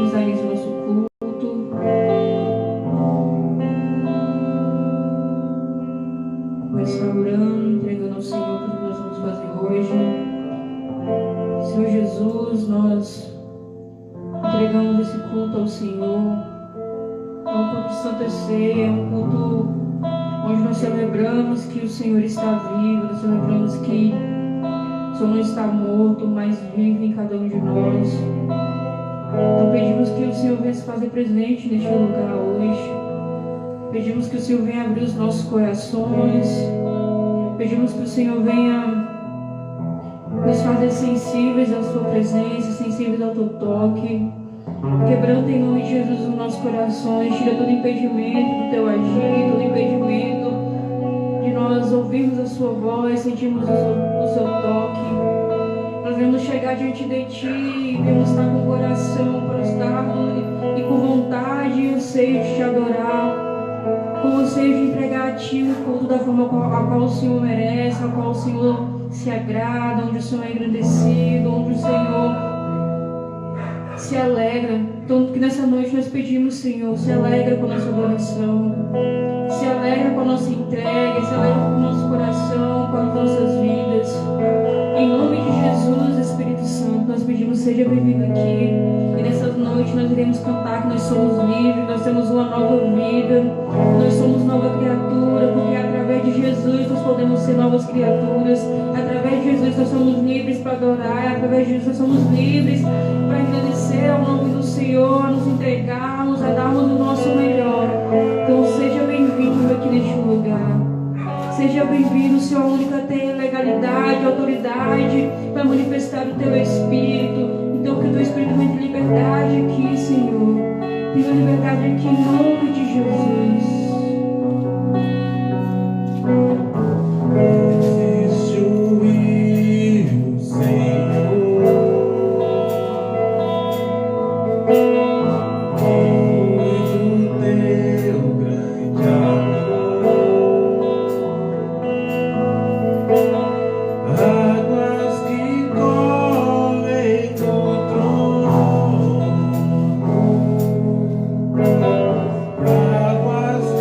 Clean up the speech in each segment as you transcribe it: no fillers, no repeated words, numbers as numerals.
dar início ao nosso culto. Começar orando, entregando ao Senhor tudo que nós vamos fazer hoje. Senhor Jesus, nós entregamos esse culto ao Senhor. É um culto de Santa Ceia, é um culto onde nós celebramos que o Senhor está vivo, nós celebramos que o Senhor não está morto, mas vive em cada um de nós. Então pedimos que o Senhor venha se fazer presente neste lugar hoje. Pedimos que o Senhor venha abrir os nossos corações. Pedimos que o Senhor venha nos fazer sensíveis à sua presença, sensíveis ao teu toque. Quebrando em nome de Jesus os nossos corações. Tira todo impedimento do teu agir, todo impedimento de nós ouvirmos a sua voz, sentirmos o seu toque. Nós vamos chegar diante de Ti e vamos estar com o coração prostrado e com vontade e anseio de Te adorar, com anseio de entregar a Ti o culto da forma a qual o Senhor merece, a qual o Senhor se agrada, onde o Senhor é engrandecido, onde o Senhor se alegra. Então, que nessa noite nós pedimos, Senhor, se alegra com a nossa adoração, se alegra com a nossa entrega, se alegra com o nosso coração, com as nossas vidas. Em nome de Jesus, Espírito Santo, nós pedimos, seja bem-vindo aqui. E nessa noite nós iremos cantar que nós somos livres, nós temos uma nova vida, nós somos nova criatura, porque através de Jesus nós podemos ser novas criaturas. Através de Jesus nós somos livres para adorar, através de Jesus nós somos livres para agradecer ao nome do Senhor, a nos entregarmos, a darmos o nosso melhor. Então seja bem-vindo aqui neste lugar. Seja bem-vindo, o Senhor único tem legalidade, autoridade para manifestar o teu Espírito. Então que o teu Espírito venha de liberdade aqui, Senhor. Tenha liberdade aqui em nome de Jesus. Águas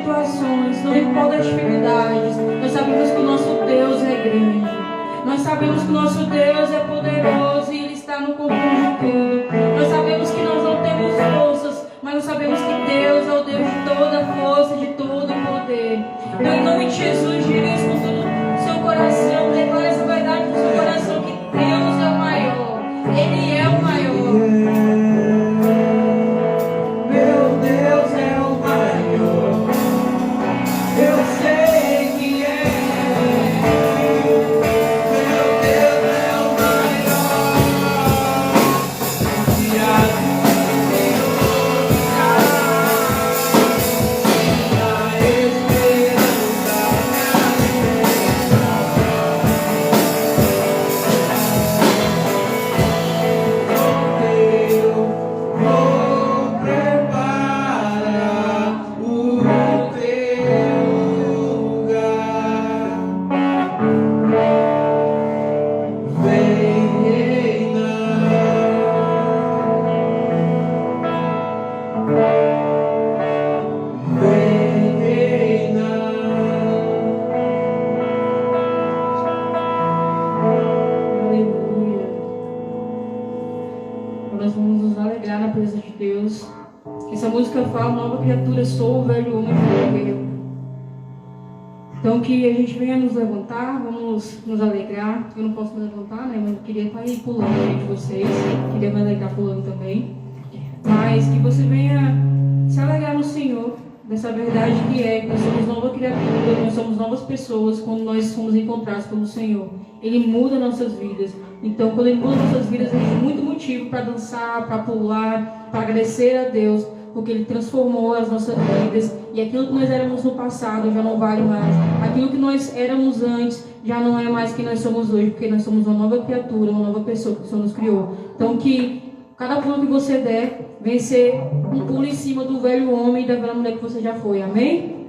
situações, não importa as dificuldades, nós sabemos que o nosso Deus é grande. Nós sabemos que o nosso Deus é poderoso e Ele está no controle de tudo. Nós sabemos que nós não temos forças, mas nós sabemos que Deus é o Deus de toda força, de todo poder. Então, em nome de Jesus, diga isso com todo o seu coração, declare essa verdade no seu coração, que Deus é o maior. Ele é o maior. Sou o velho homem morreu. Então que a gente venha nos levantar, vamos nos alegrar. Eu não posso me levantar, né? Mas eu queria estar aí pulando aí de vocês. Queria me alegrar pulando também. Mas que você venha se alegrar no Senhor, dessa verdade que nós somos nova criatura, nós somos novas pessoas quando nós somos encontrados pelo Senhor. Ele muda nossas vidas. Então quando Ele muda nossas vidas, a gente tem muito motivo para dançar, para pular, para agradecer a Deus, porque Ele transformou as nossas vidas, e aquilo que nós éramos no passado já não vale mais. Aquilo que nós éramos antes já não é mais quem nós somos hoje, porque nós somos uma nova criatura, uma nova pessoa que o Senhor nos criou. Então que cada pulo que você der, venha ser um pulo em cima do velho homem e da velha mulher que você já foi. Amém?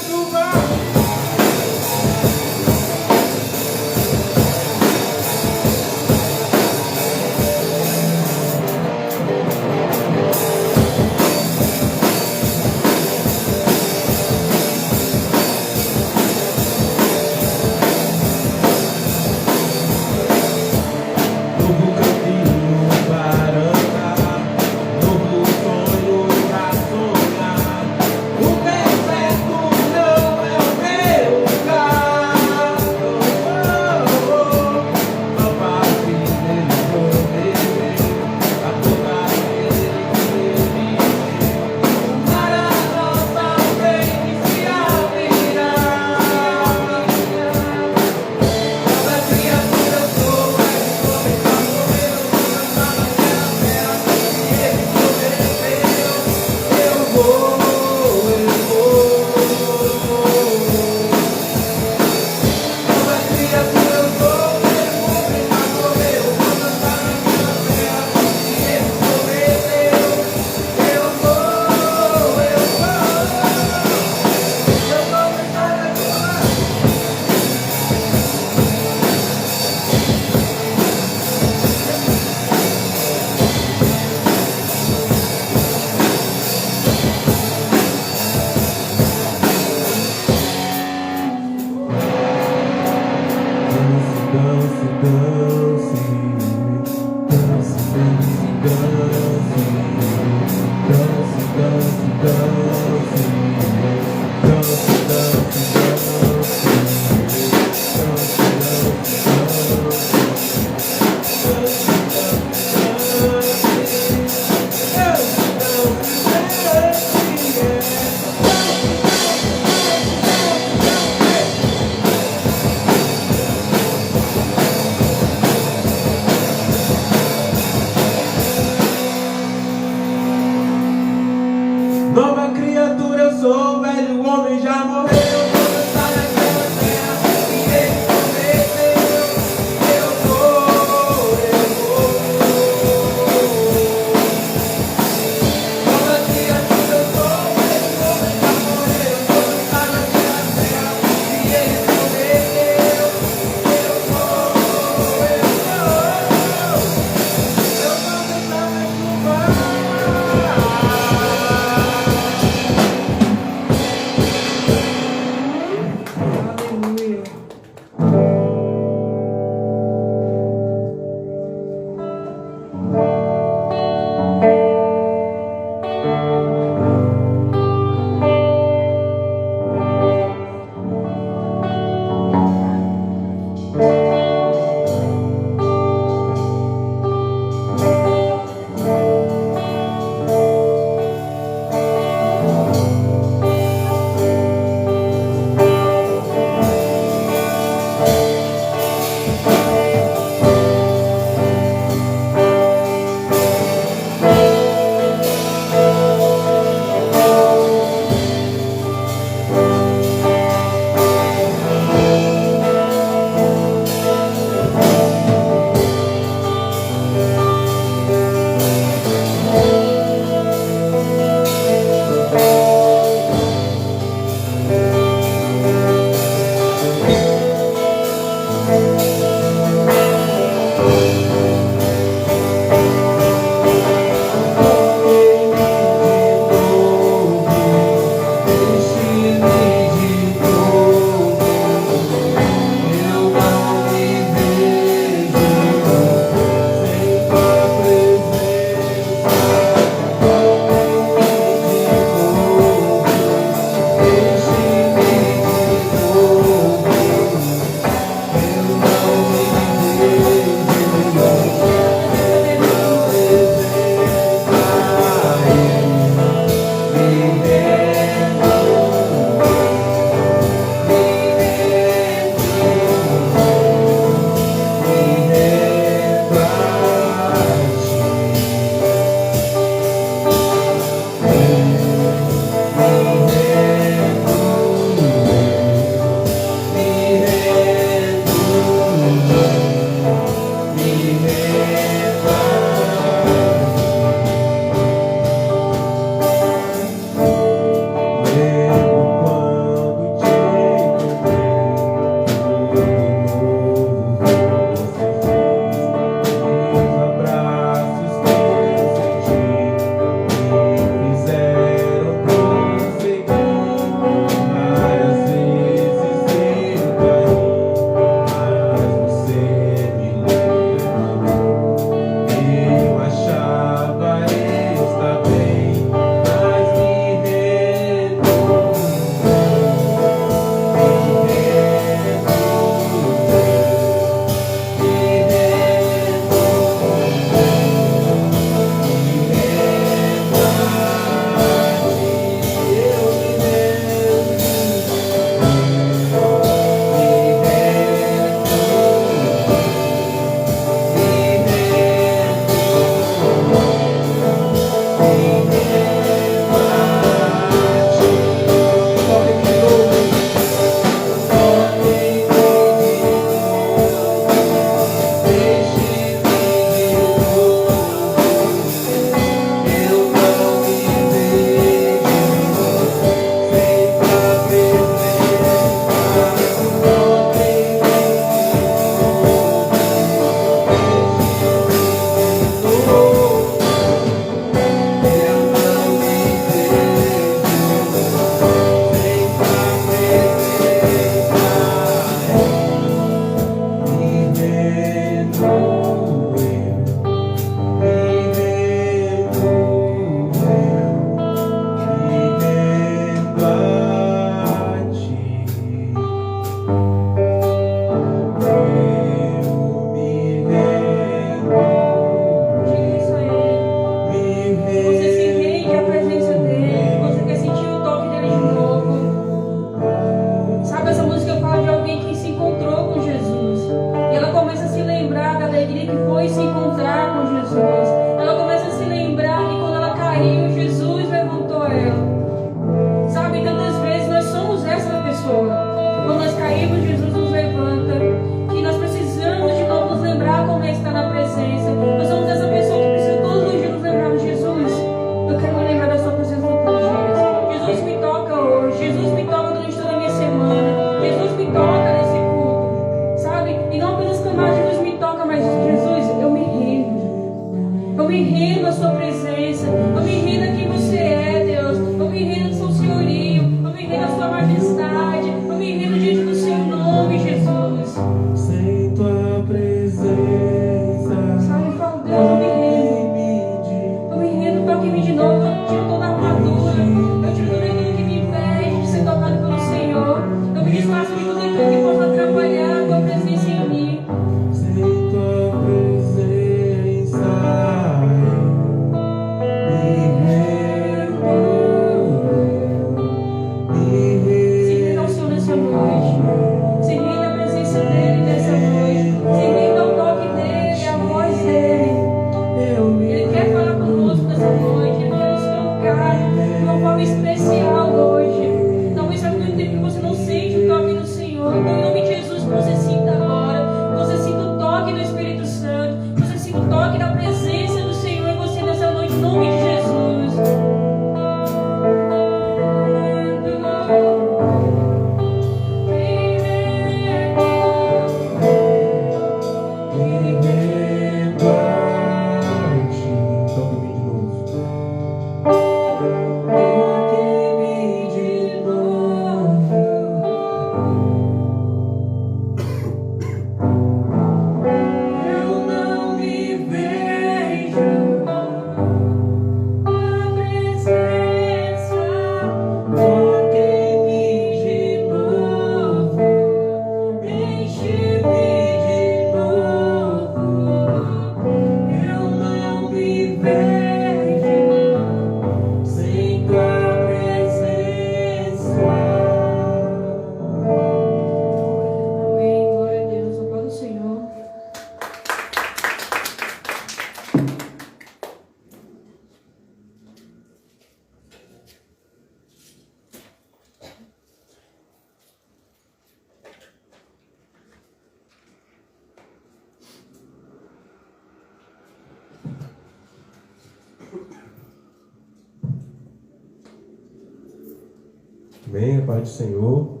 Amém, a paz do Senhor.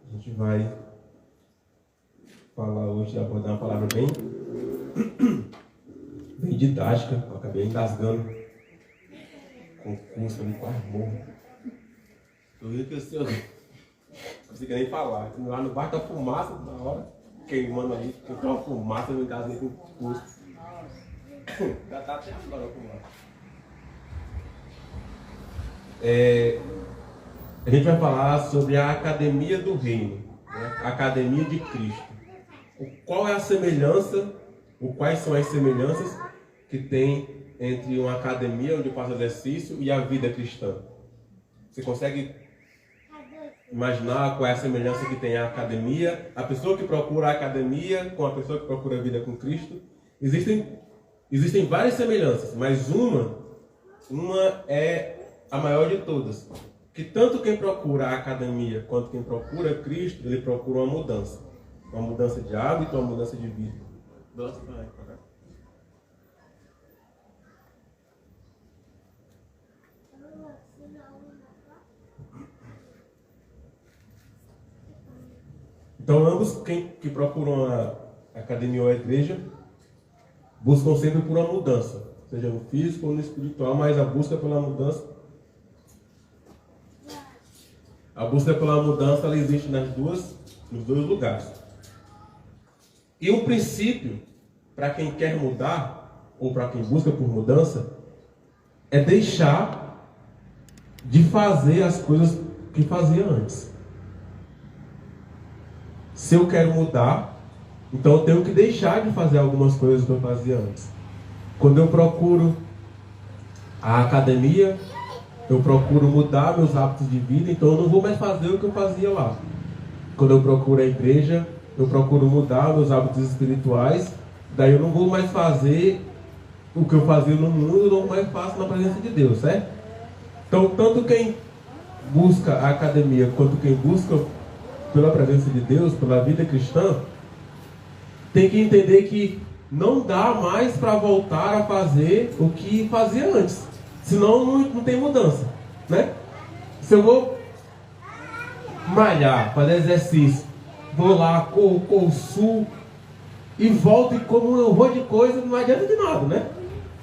A gente vai falar hoje, abordar uma palavra bem didática. Eu acabei engasgando com o curso ali, quase morro. Eu vi que eu não consigo nem falar. Lá no bar da fumaça, na hora, queimando ali, tem uma fumaça, eu me engasguei com o curso. Já tá até agora a fumaça. A gente vai falar sobre a Academia do Reino, né? A Academia de Cristo. Qual é a semelhança, ou quais são as semelhanças que tem entre uma academia onde faz exercício e a vida cristã? Você consegue imaginar qual é a semelhança que tem a academia, a pessoa que procura a academia com a pessoa que procura a vida com Cristo? Existem várias semelhanças, mas uma é a maior de todas. Que tanto quem procura a academia quanto quem procura Cristo, ele procura uma mudança. Uma mudança de hábito, uma mudança de vida. Então ambos que procuram a academia ou a igreja buscam sempre por uma mudança, seja no físico ou no espiritual, mas a busca pela mudança ela existe nos dois lugares. E um princípio para quem quer mudar ou para quem busca por mudança é deixar de fazer as coisas que fazia antes. Se eu quero mudar, então eu tenho que deixar de fazer algumas coisas que eu fazia antes. Quando eu procuro a academia, eu procuro mudar meus hábitos de vida, então eu não vou mais fazer o que eu fazia lá. Quando eu procuro a igreja, eu procuro mudar meus hábitos espirituais, daí eu não vou mais fazer o que eu fazia no mundo, eu não mais faço na presença de Deus, certo? Então, tanto quem busca a academia, quanto quem busca pela presença de Deus, pela vida cristã, tem que entender que não dá mais para voltar a fazer o que fazia antes. Senão não tem mudança, né? Se eu vou malhar, fazer exercício, vou lá, corro sul e volto e como um horror de coisa, não adianta de nada, né?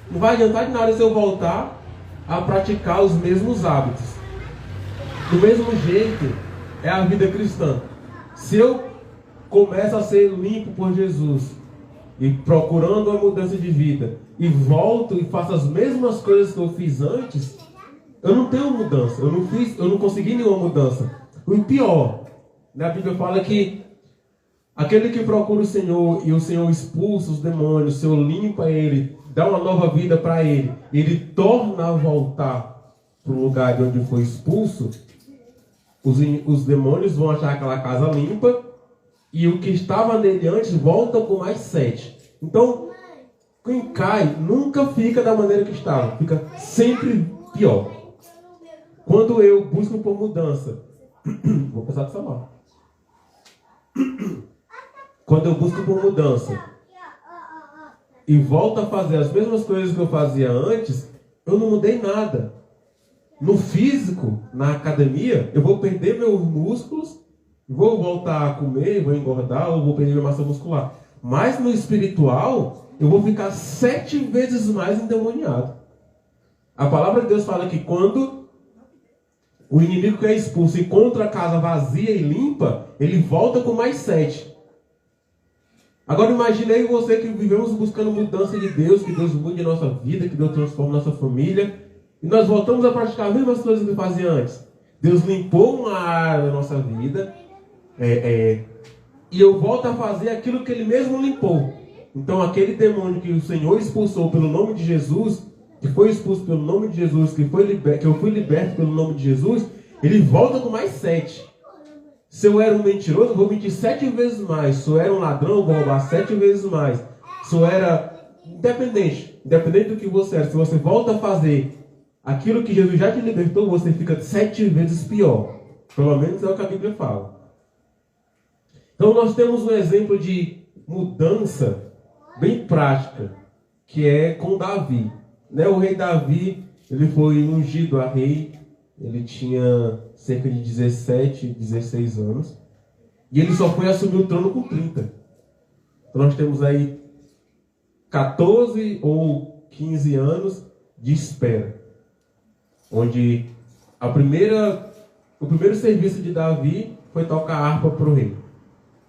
Não vai adiantar de nada se eu voltar a praticar os mesmos hábitos. Do mesmo jeito é a vida cristã. Se eu começo a ser limpo por Jesus e procurando uma mudança de vida e volto e faço as mesmas coisas que eu fiz antes, eu não tenho mudança, eu não consegui nenhuma mudança. O pior, né, a Bíblia fala que aquele que procura o Senhor e o Senhor expulsa os demônios, o Senhor limpa ele, dá uma nova vida para ele torna a voltar para o lugar de onde foi expulso, os demônios vão achar aquela casa limpa e o que estava nele antes volta com mais 7. Então, quem cai nunca fica da maneira que estava, fica sempre pior. Quando eu busco por mudança, vou passar do celular. Quando eu busco por mudança e volto a fazer as mesmas coisas que eu fazia antes, eu não mudei nada. No físico, na academia, eu vou perder meus músculos, vou voltar a comer, vou engordar ou vou perder minha massa muscular. Mas no espiritual, eu vou ficar 7 vezes mais endemoniado. A palavra de Deus fala que quando o inimigo que é expulso encontra a casa vazia e limpa, ele volta com mais 7. Agora imaginei você que vivemos buscando mudança de Deus, que Deus mude a nossa vida, que Deus transforme nossa família, e nós voltamos a praticar as mesmas coisas que fazia antes. Deus limpou uma área da nossa vida, e eu volto a fazer aquilo que Ele mesmo limpou. Então aquele demônio que o Senhor expulsou pelo nome de Jesus, que foi expulso pelo nome de Jesus, que eu fui liberto pelo nome de Jesus, ele volta com mais 7. Se eu era um mentiroso, eu vou mentir 7 vezes mais. Se eu era um ladrão, eu vou roubar 7 vezes mais. Se eu era independente do que você era, se você volta a fazer aquilo que Jesus já te libertou, você fica 7 vezes pior. Pelo menos é o que a Bíblia fala. Então nós temos um exemplo de mudança bem prática, que é com Davi. O rei Davi, ele foi ungido a rei, ele tinha cerca de 17, 16 anos. E ele só foi assumir o trono com 30. Então nós temos aí 14 ou 15 anos de espera. Onde o primeiro serviço de Davi foi tocar harpa para o rei.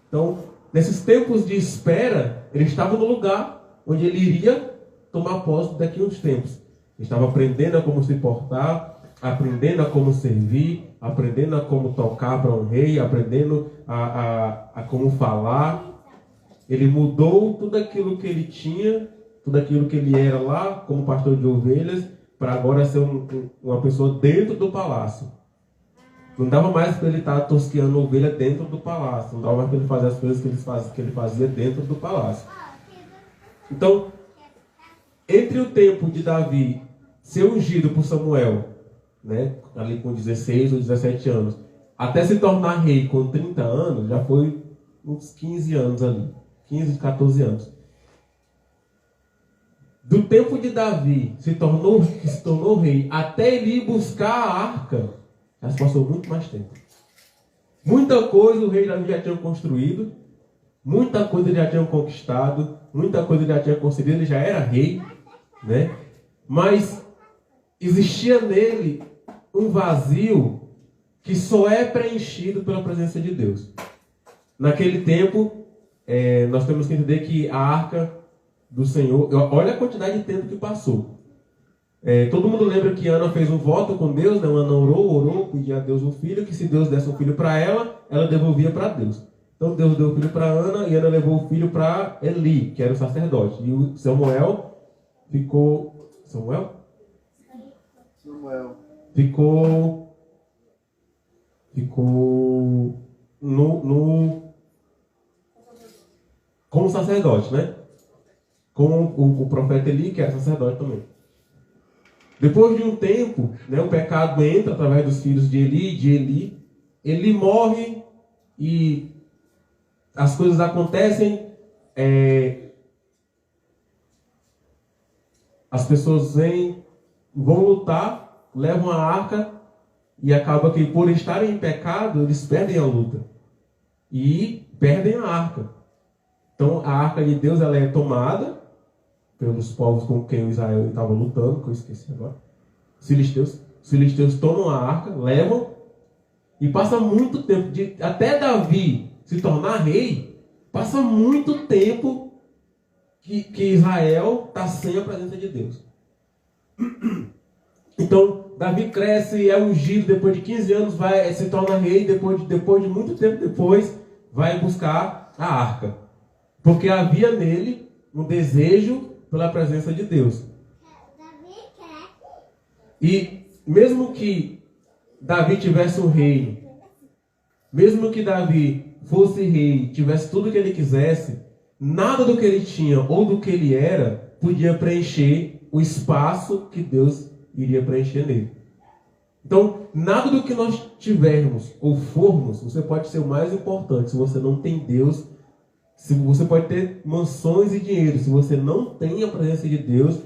Então, nesses tempos de espera, ele estava no lugar onde ele iria tomar posse daqui a uns tempos. Ele estava aprendendo a como se portar, aprendendo a como servir, aprendendo a como tocar para um rei, aprendendo a como falar. Ele mudou tudo aquilo que ele tinha, tudo aquilo que ele era lá, como pastor de ovelhas, para agora ser uma pessoa dentro do palácio. Não dava mais para ele estar tosqueando ovelha dentro do palácio. Não dava mais para ele fazer as coisas que ele fazia dentro do palácio. Então, entre o tempo de Davi ser ungido por Samuel, né, ali com 16 ou 17 anos, até se tornar rei com 30 anos, já foi uns 15 anos ali. 15, 14 anos. Do tempo de Davi se tornou rei até ele ir buscar a arca, já se passou muito mais tempo. Muita coisa o rei Davi já tinha construído, muita coisa ele já tinha conquistado, muita coisa ele já tinha conseguido, ele já era rei, né? Mas existia nele um vazio que só é preenchido pela presença de Deus. Naquele tempo, nós temos que entender que a arca do Senhor, olha a quantidade de tempo que passou. Todo mundo lembra que Ana fez um voto com Deus, né? Ana orou, pedia a Deus um filho, que se Deus desse um filho para ela devolvia para Deus. Então Deus deu o filho para Ana e Ana levou o filho para Eli, que era o sacerdote. E o Samuel ficou... Samuel ficou como sacerdote, né? Com o profeta Eli, que era sacerdote também. Depois de um tempo, né, o pecado entra através dos filhos de Eli. Eli morre e as coisas acontecem. As pessoas vão lutar, levam a arca e acaba que por estarem em pecado, eles perdem a luta. E perdem a arca. Então a arca de Deus ela é tomada pelos povos com quem Israel estava lutando, que eu esqueci agora. Os filisteus tomam a arca, levam, e passa muito tempo, até Davi se tornar rei, passa muito tempo que Israel está sem a presença de Deus. Então, Davi cresce, é ungido, depois de 15 anos se torna rei, depois de muito tempo depois, vai buscar a arca. Porque havia nele um desejo pela presença de Deus. E mesmo que Davi tivesse um reino, mesmo que Davi fosse rei, tivesse tudo o que ele quisesse, nada do que ele tinha ou do que ele era podia preencher o espaço que Deus iria preencher nele. Então, nada do que nós tivermos ou formos, você pode ser o mais importante. Se você não tem Deus, você pode ter mansões e dinheiro. Se você não tem a presença de Deus,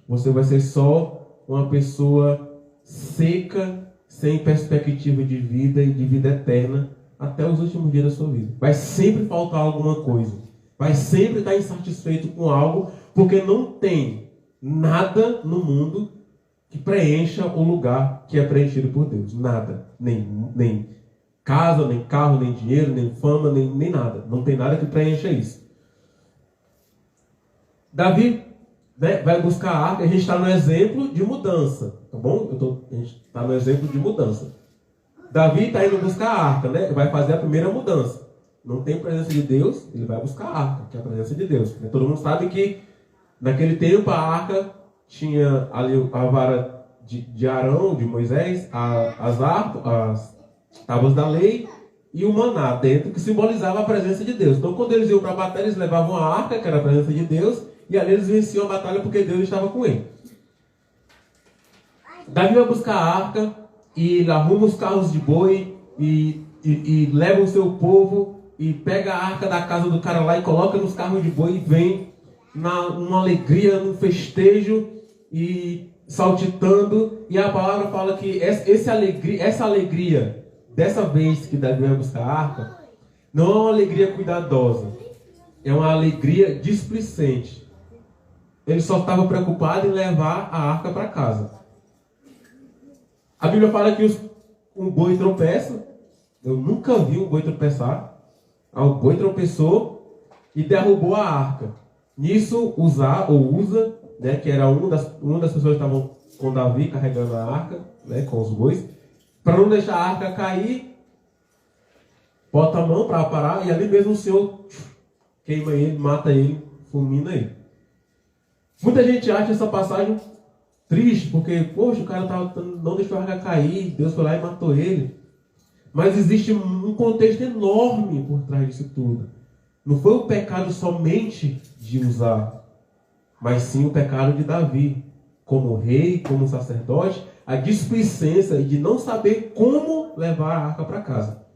você vai ser só uma pessoa seca, sem perspectiva de vida e de vida eterna até os últimos dias da sua vida. Vai sempre faltar alguma coisa. Vai sempre estar insatisfeito com algo, porque não tem nada no mundo que preencha o lugar que é preenchido por Deus. Nada. Nem casa, nem carro, nem dinheiro, nem fama, nem nada. Não tem nada que preencha isso. Davi, né, vai buscar a arca. A gente está no exemplo de mudança. Tá bom? A gente está no exemplo de mudança. Davi está indo buscar a arca, né? Vai fazer a primeira mudança. Não tem presença de Deus, ele vai buscar a arca, que é a presença de Deus. Todo mundo sabe que naquele tempo a arca tinha ali a vara de Arão, de Moisés, as tábuas da lei e o maná dentro, que simbolizava a presença de Deus. Então quando eles iam para a batalha, eles levavam a arca, que era a presença de Deus, e ali eles venciam a batalha porque Deus estava com ele. Davi vai buscar a arca e ele arruma os carros de boi e leva o seu povo e pega a arca da casa do cara lá e coloca nos carros de boi e vem numa alegria, num festejo, e saltitando, e a palavra fala que essa alegria, dessa vez que Davi vai buscar a arca, não é uma alegria cuidadosa, é uma alegria displicente. Ele só estava preocupado em levar a arca para casa. A Bíblia fala que um boi tropeça. Eu nunca vi um boi tropeçar. O boi tropeçou e derrubou a arca. Nisso, Uza, né, que era uma das pessoas que estavam com Davi carregando a arca, né, com os bois, para não deixar a arca cair, bota a mão para parar, e ali mesmo o Senhor queima ele, mata ele, fulmina ele. Muita gente acha essa passagem triste, porque, poxa, o cara não deixou a arca cair, Deus foi lá e matou ele. Mas existe um contexto enorme por trás disso tudo. Não foi o pecado somente de Uzá, mas sim o pecado de Davi, como rei, como sacerdote, a displicência de não saber como levar a arca para casa.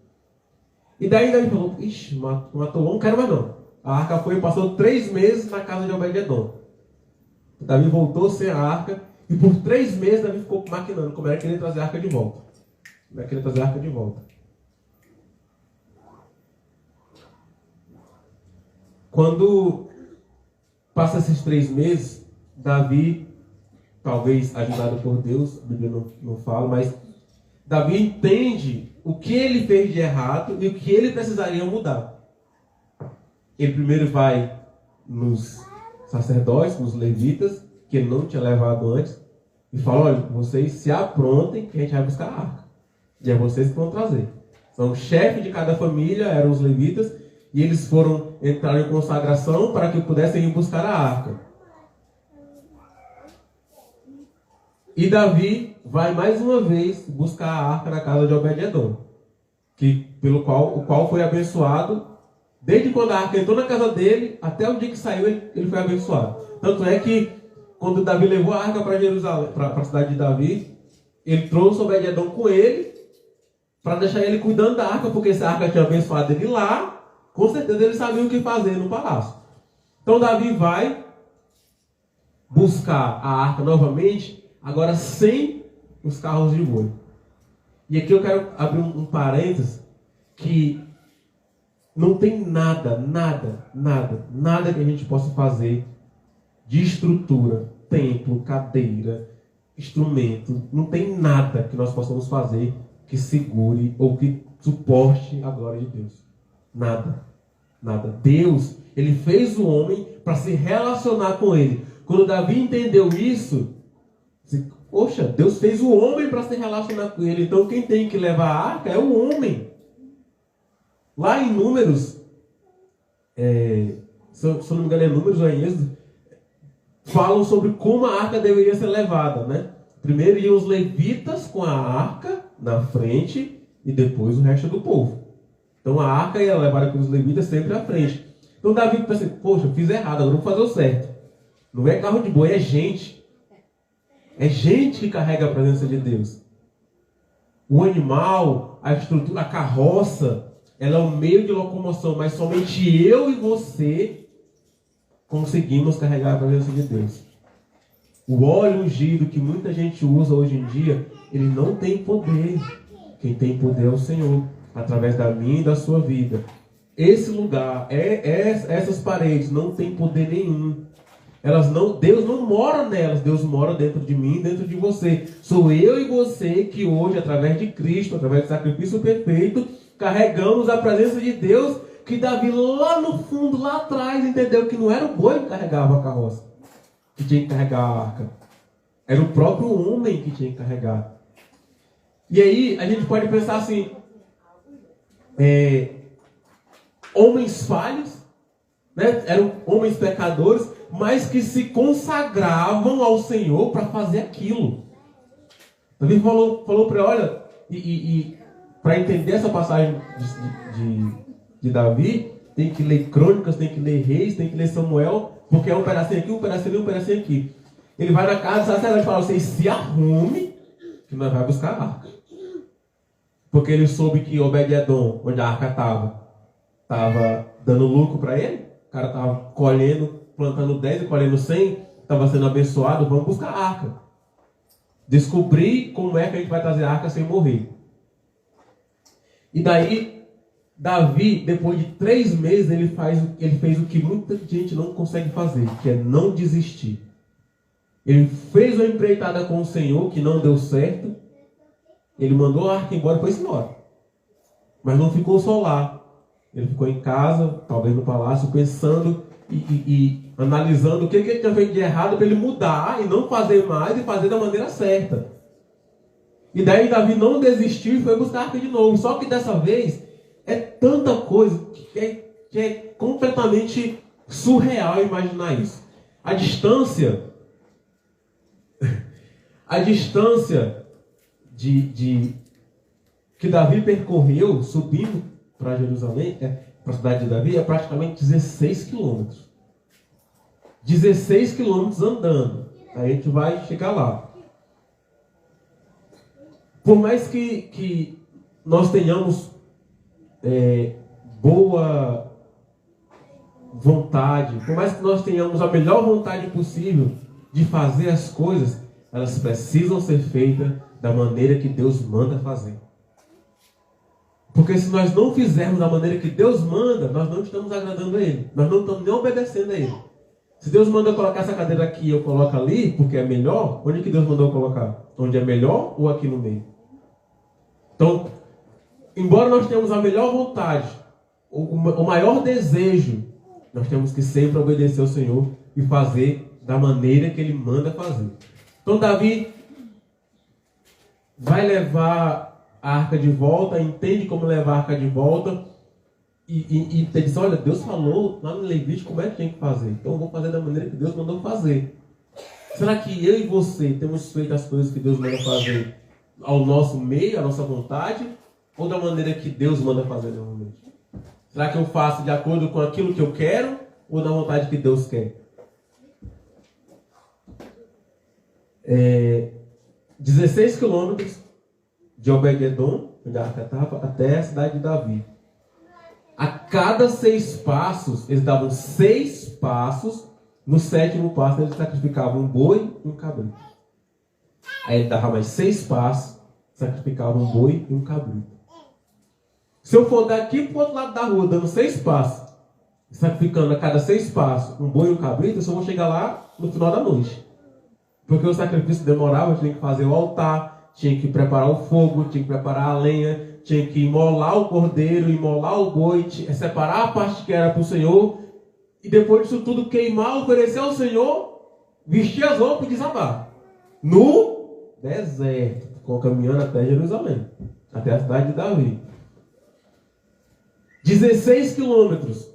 E daí Davi falou, ixi, matou, não quero mais não. A arca foi e passou 3 meses na casa de Obed-edom. Davi voltou sem a arca, e por 3 meses Davi ficou maquinando como era que ele ia trazer a arca de volta. Como é que ele ia trazer a arca de volta. Quando passa esses 3 meses, Davi, talvez ajudado por Deus, a Bíblia não fala, mas Davi entende o que ele fez de errado e o que ele precisaria mudar. Ele primeiro vai nos sacerdotes, nos levitas, que ele não tinha levado antes, e fala, olha, vocês se aprontem que a gente vai buscar a arca. E é vocês que vão trazer. Então, o chefe de cada família eram os levitas, e eles entraram em consagração para que pudessem ir buscar a arca. E Davi vai mais uma vez buscar a arca na casa de Obed-edom, o qual foi abençoado desde quando a arca entrou na casa dele até o dia que saiu, ele foi abençoado. Tanto é que quando Davi levou a arca para Jerusalém, para a cidade de Davi, ele trouxe Obed-edom com ele para deixar ele cuidando da arca, porque se a arca tinha abençoado ele lá, com certeza ele sabia o que fazer no palácio. Então Davi vai buscar a arca novamente, agora sem os carros de boi. E aqui eu quero abrir um parênteses, que não tem nada que a gente possa fazer de estrutura, templo, cadeira, instrumento, não tem nada que nós possamos fazer que segure ou que suporte a glória de Deus. Nada. Deus, ele fez o homem para se relacionar com ele. Quando Davi entendeu isso, poxa, Deus fez o homem para se relacionar com ele. Então quem tem que levar a arca é o homem. Lá em Números, se eu não me engano é Números ou é Êxodo, falam sobre como a arca deveria ser levada, né? Primeiro iam os levitas com a arca na frente e depois o resto do povo. Então a arca ia levar com os levitas sempre à frente. Então Davi pensa, poxa, eu fiz errado, agora vou fazer o certo. Não é carro de boi, é gente. É gente que carrega a presença de Deus. O animal, a estrutura, a carroça, ela é um meio de locomoção, mas somente eu e você conseguimos carregar a presença de Deus. O óleo ungido que muita gente usa hoje em dia, ele não tem poder. Quem tem poder é o Senhor, através da minha e da sua vida. Esse lugar, essas paredes não tem poder nenhum. Deus não mora nelas, Deus mora dentro de mim, dentro de você. Sou eu e você que hoje, através de Cristo, através do sacrifício perfeito, carregamos a presença de Deus, que Davi lá no fundo, lá atrás, entendeu que não era o boi que carregava a carroça, que tinha que carregar a arca. Era o próprio homem que tinha que carregar. E aí a gente pode pensar assim, homens falhos, né? Eram homens pecadores, mas que se consagravam ao Senhor para fazer aquilo. Davi falou para ele, olha, e para entender essa passagem de Davi, tem que ler Crônicas, tem que ler Reis, tem que ler Samuel, porque é um pedacinho aqui, um pedacinho ali, um pedacinho aqui. Ele vai na casa do sacerdote e fala, vocês se arrume, que nós vamos buscar a arca. Porque ele soube que Obed-edom, onde a arca estava dando lucro para ele. O cara estava colhendo, plantando 10 e colhendo 100, estava sendo abençoado, vamos buscar a arca. descobrir como é que a gente vai trazer a arca sem morrer. E daí, Davi, depois de 3 meses, ele fez o que muita gente não consegue fazer, que é não desistir. Ele fez uma empreitada com o Senhor, que não deu certo. Ele mandou a arca embora e foi embora. Mas não ficou só lá. Ele ficou em casa, talvez no palácio, pensando e analisando o que ele tinha feito de errado para ele mudar e não fazer mais e fazer da maneira certa. E daí Davi não desistiu e foi buscar a arca de novo. Só que dessa vez é tanta coisa que é completamente surreal imaginar isso. A distância que Davi percorreu subindo para Jerusalém, para a cidade de Davi, é praticamente 16 quilômetros. 16 quilômetros andando. Aí a gente vai chegar lá. Por mais que nós tenhamos boa vontade, por mais que nós tenhamos a melhor vontade possível de fazer as coisas, elas precisam ser feitas da maneira que Deus manda fazer. Porque se nós não fizermos da maneira que Deus manda, nós não estamos agradando a Ele. Nós não estamos nem obedecendo a Ele. Se Deus manda colocar essa cadeira aqui e eu coloco ali, porque é melhor, onde que Deus mandou colocar? Onde é melhor ou aqui no meio? Então, embora nós tenhamos a melhor vontade, o maior desejo, nós temos que sempre obedecer ao Senhor e fazer da maneira que Ele manda fazer. Então Davi vai levar a arca de volta, entende como levar a arca de volta e diz, olha, Deus falou lá no Levítico como é que tem que fazer. Então eu vou fazer da maneira que Deus mandou fazer. Será que eu e você temos feito as coisas que Deus manda fazer ao nosso meio, à nossa vontade, ou da maneira que Deus manda fazer normalmente? Será que eu faço de acordo com aquilo que eu quero ou da vontade que Deus quer? 16 quilômetros de Obed-Edom, onde a arca estava, até a cidade de Davi. A cada 6 passos, eles davam 6 passos. No 7º passo, eles sacrificavam um boi e um cabrito. Aí ele dava mais 6 passos, sacrificavam um boi e um cabrito. Se eu for daqui para o outro lado da rua, dando 6 passos, sacrificando a cada 6 passos um boi e um cabrito, eu só vou chegar lá no final da noite. Porque o sacrifício demorava, eu tinha que fazer o altar, tinha que preparar o fogo, tinha que preparar a lenha, tinha que imolar o cordeiro, imolar o boi, separar a parte que era para o Senhor, e depois disso tudo queimar, oferecer ao Senhor, vestir as roupas e desabar. No deserto, caminhando até Jerusalém, até a cidade de Davi. 16 quilômetros,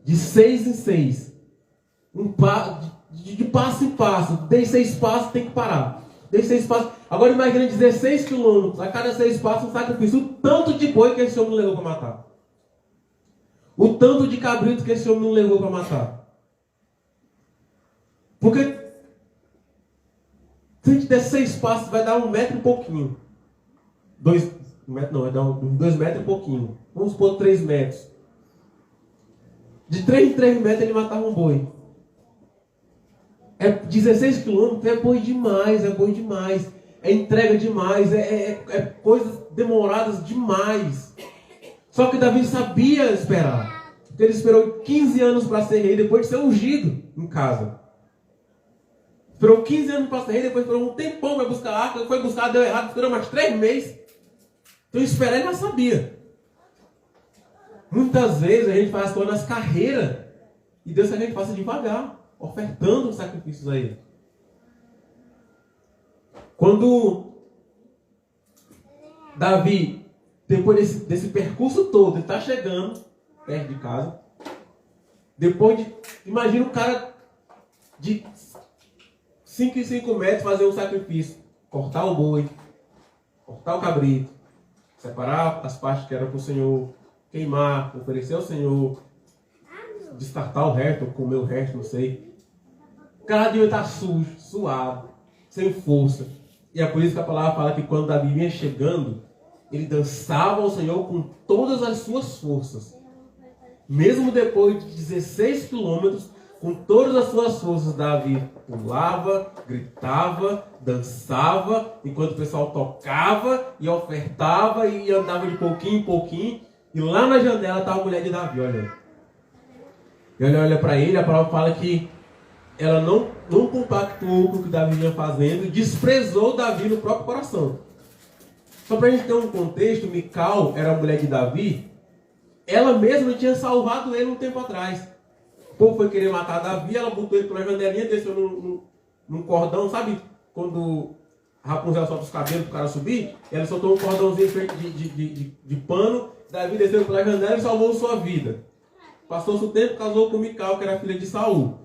de 6 em 6, de passo em passo. Dei 6 passos, tem que parar. Dei 6 passos. Agora imagine 16 quilômetros. A cada 6 passos um sacrifício. O tanto de boi que esse homem não levou para matar. O tanto de cabrito que esse homem não levou para matar. Porque se a gente der 6 passos, vai dar 1 metro e pouquinho. 2 metros não, vai dar 2 metros e pouquinho. Vamos supor 3 metros. De 3 em 3 metros ele matava um boi. 16 quilômetros é boi demais, é entrega demais, coisas demoradas demais. Só que Davi sabia esperar. Porque ele esperou 15 anos para ser rei, depois de ser ungido em casa. Esperou 15 anos para ser rei, depois esperou um tempão para buscar a arca, foi buscar, deu errado, esperou mais 3 meses. Então esperar ele já sabia. Muitas vezes a gente faz as coisas nas carreiras e Deus quer que a gente faça devagar, ofertando sacrifícios a Ele. Quando Davi, depois desse percurso todo, ele está chegando perto de casa. Depois de, imagina um cara de 5 em 5 metros fazer um sacrifício. Cortar o boi, cortar o cabrito, separar as partes que eram para o Senhor, queimar, oferecer ao Senhor, descartar o resto, ou comer o resto, não sei. O cara devia estar sujo, suado, sem força. E é por isso que a palavra fala que quando Davi vinha chegando, ele dançava ao Senhor com todas as suas forças. Mesmo depois de 16 quilômetros, Com todas as suas forças, Davi pulava, gritava, dançava, enquanto o pessoal tocava e ofertava e andava de pouquinho em pouquinho. E lá na janela estava a mulher de Davi olhando. E olha para ele, a palavra fala que ela não compactuou com o que Davi vinha fazendo, desprezou Davi no próprio coração. Só para a gente ter um contexto, Mical era a mulher de Davi, ela mesma tinha salvado ele um tempo atrás. O povo foi querer matar Davi, ela botou ele pela janelinha, desceu num cordão, sabe quando Rapunzel solta os cabelos para o cara subir? Ela soltou um cordãozinho feito de pano, Davi desceu pela janela e salvou sua vida. Passou-se o tempo, casou com Mical, que era filha de Saul.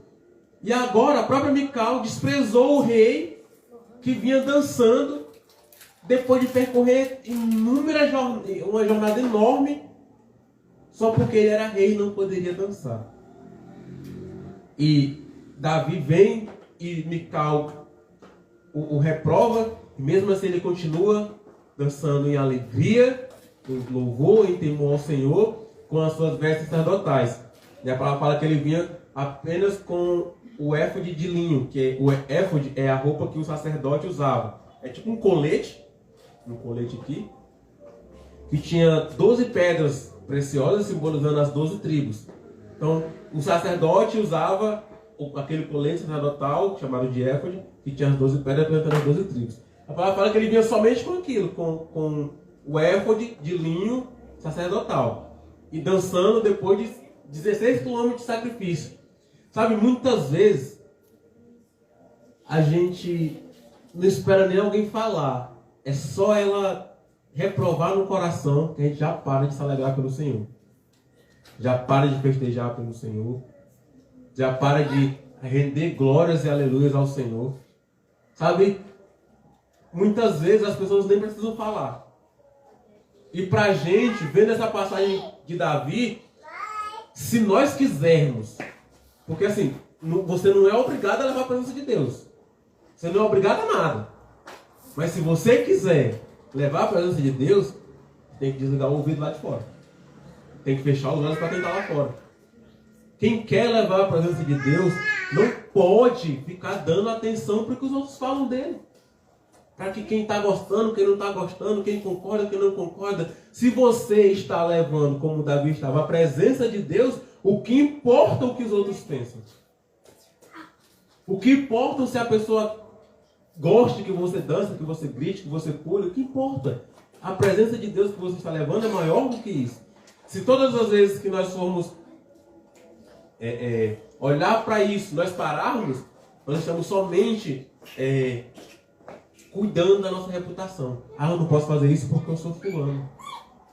E agora a própria Mical desprezou o rei que vinha dançando depois de percorrer uma jornada enorme só porque ele era rei e não poderia dançar. E Davi vem e Mical o reprova, e mesmo assim ele continua dançando em alegria, em louvor, em temor ao Senhor, com as suas vestes sacerdotais. E a palavra fala que ele vinha apenas com o éfode de linho, que o éfode é a roupa que o sacerdote usava. É tipo um colete aqui, que tinha 12 pedras preciosas simbolizando as 12 tribos. Então, o sacerdote usava aquele colete sacerdotal, chamado de éfode, que tinha as 12 pedras representando as 12 tribos. A palavra fala que ele vinha somente com aquilo, com o éfode de linho sacerdotal. E dançando depois de 16 quilômetros de sacrifício. Sabe, muitas vezes a gente não espera nem alguém falar. É só ela reprovar no coração que a gente já para de se alegrar pelo Senhor. Já para de festejar pelo Senhor. Já para de render glórias e aleluias ao Senhor. Sabe, muitas vezes as pessoas nem precisam falar. E pra gente, vendo essa passagem de Davi, se nós quisermos, porque assim, você não é obrigado a levar a presença de Deus. Você não é obrigado a nada. Mas se você quiser levar a presença de Deus, tem que desligar o ouvido lá de fora. Tem que fechar os olhos para quem está lá fora. Quem quer levar a presença de Deus não pode ficar dando atenção para o que os outros falam dele. Para que quem está gostando, quem não está gostando, quem concorda, quem não concorda. Se você está levando, como Davi estava, a presença de Deus, o que importa é o que os outros pensam. O que importa se a pessoa goste que você dança, que você grite, que você pule, o que importa? A presença de Deus que você está levando é maior do que isso. Se todas as vezes que nós formos olhar para isso, nós pararmos, nós estamos somente cuidando da nossa reputação. Eu não posso fazer isso porque eu sou fulano.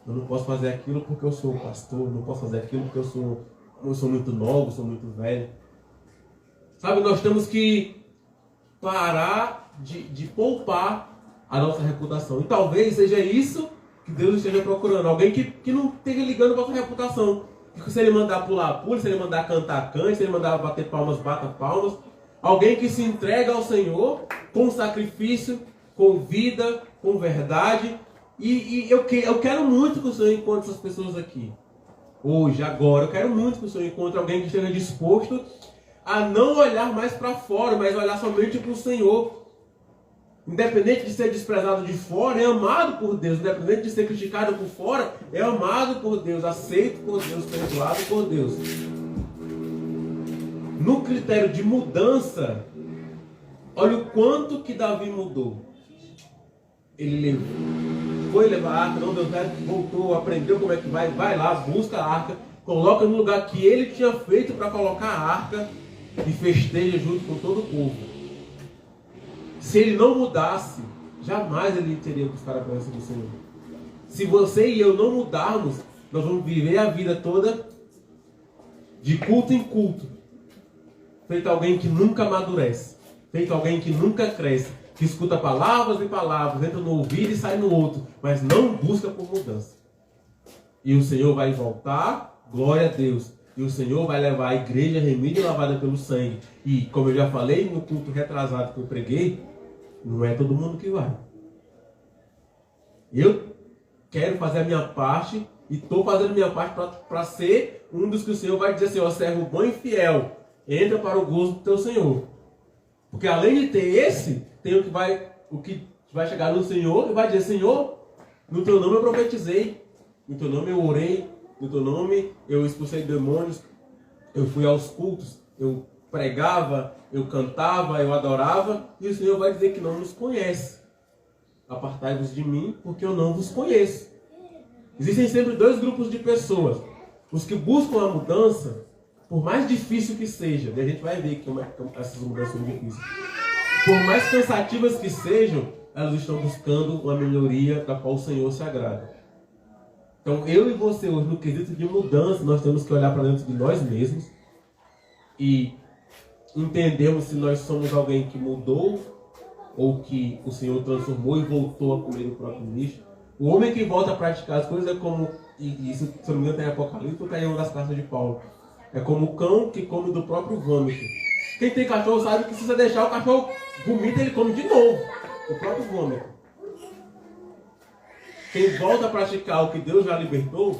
Eu não posso fazer aquilo porque eu sou pastor. Eu não posso fazer aquilo porque eu sou muito novo, sou muito velho. Sabe, nós temos que parar de poupar a nossa reputação. E talvez seja isso que Deus esteja procurando. Alguém que não esteja ligando para a sua reputação. Que se ele mandar pular, pule. Se ele mandar cantar, cante. Se ele mandar bater palmas, bata palmas. Alguém que se entrega ao Senhor com sacrifício, com vida, com verdade. E eu quero muito que o Senhor encontre essas pessoas aqui. Hoje, agora. Eu quero muito que o Senhor encontre alguém que esteja disposto a não olhar mais para fora, mas olhar somente para o Senhor. Independente de ser desprezado de fora, é amado por Deus. Independente de ser criticado por fora, é amado por Deus, aceito por Deus, perdoado por Deus. No critério de mudança, olha o quanto que Davi mudou. Ele foi levar a arca, não deu certo, voltou, aprendeu como é que vai lá, busca a arca, coloca no lugar que ele tinha feito para colocar a arca e festeja junto com todo o povo. Se ele não mudasse, jamais ele teria buscado a presença do Senhor. Se você e eu não mudarmos, nós vamos viver a vida toda de culto em culto, feito alguém que nunca amadurece, feito alguém que nunca cresce, que escuta palavras e palavras, entra no ouvido e sai no outro, mas não busca por mudança. E o Senhor vai voltar, glória a Deus. E o Senhor vai levar a igreja remida e lavada pelo sangue. E como eu já falei no culto retrasado que eu preguei, não é todo mundo que vai. Eu quero fazer a minha parte e estou fazendo a minha parte para ser um dos que o Senhor vai dizer assim, ó servo bom e fiel. entra para o gozo do teu Senhor. Porque além de ter esse, tem o que vai chegar no Senhor e vai dizer: Senhor, no teu nome eu profetizei, no teu nome eu orei, no teu nome eu expulsei demônios, eu fui aos cultos, eu pregava, eu cantava, eu adorava, e o Senhor vai dizer que não nos conhece. Apartai-vos de mim, porque eu não vos conheço. Existem sempre dois grupos de pessoas: os que buscam a mudança, por mais difícil que seja, e a gente vai ver como essas mudanças são difíceis, por mais cansativas que sejam, elas estão buscando uma melhoria da qual o Senhor se agrada. Então, eu e você hoje, no quesito de mudança, nós temos que olhar para dentro de nós mesmos e entendermos se nós somos alguém que mudou ou que o Senhor transformou e voltou a comer o próprio lixo. O homem que volta a praticar as coisas é como, e isso, se não me engano, tem Apocalipse, ou está em uma das cartas de Paulo, é como o cão que come do próprio vômito. Quem tem cachorro sabe que se você deixar o cachorro vomita, ele come de novo o próprio vômito. Quem volta a praticar o que Deus já libertou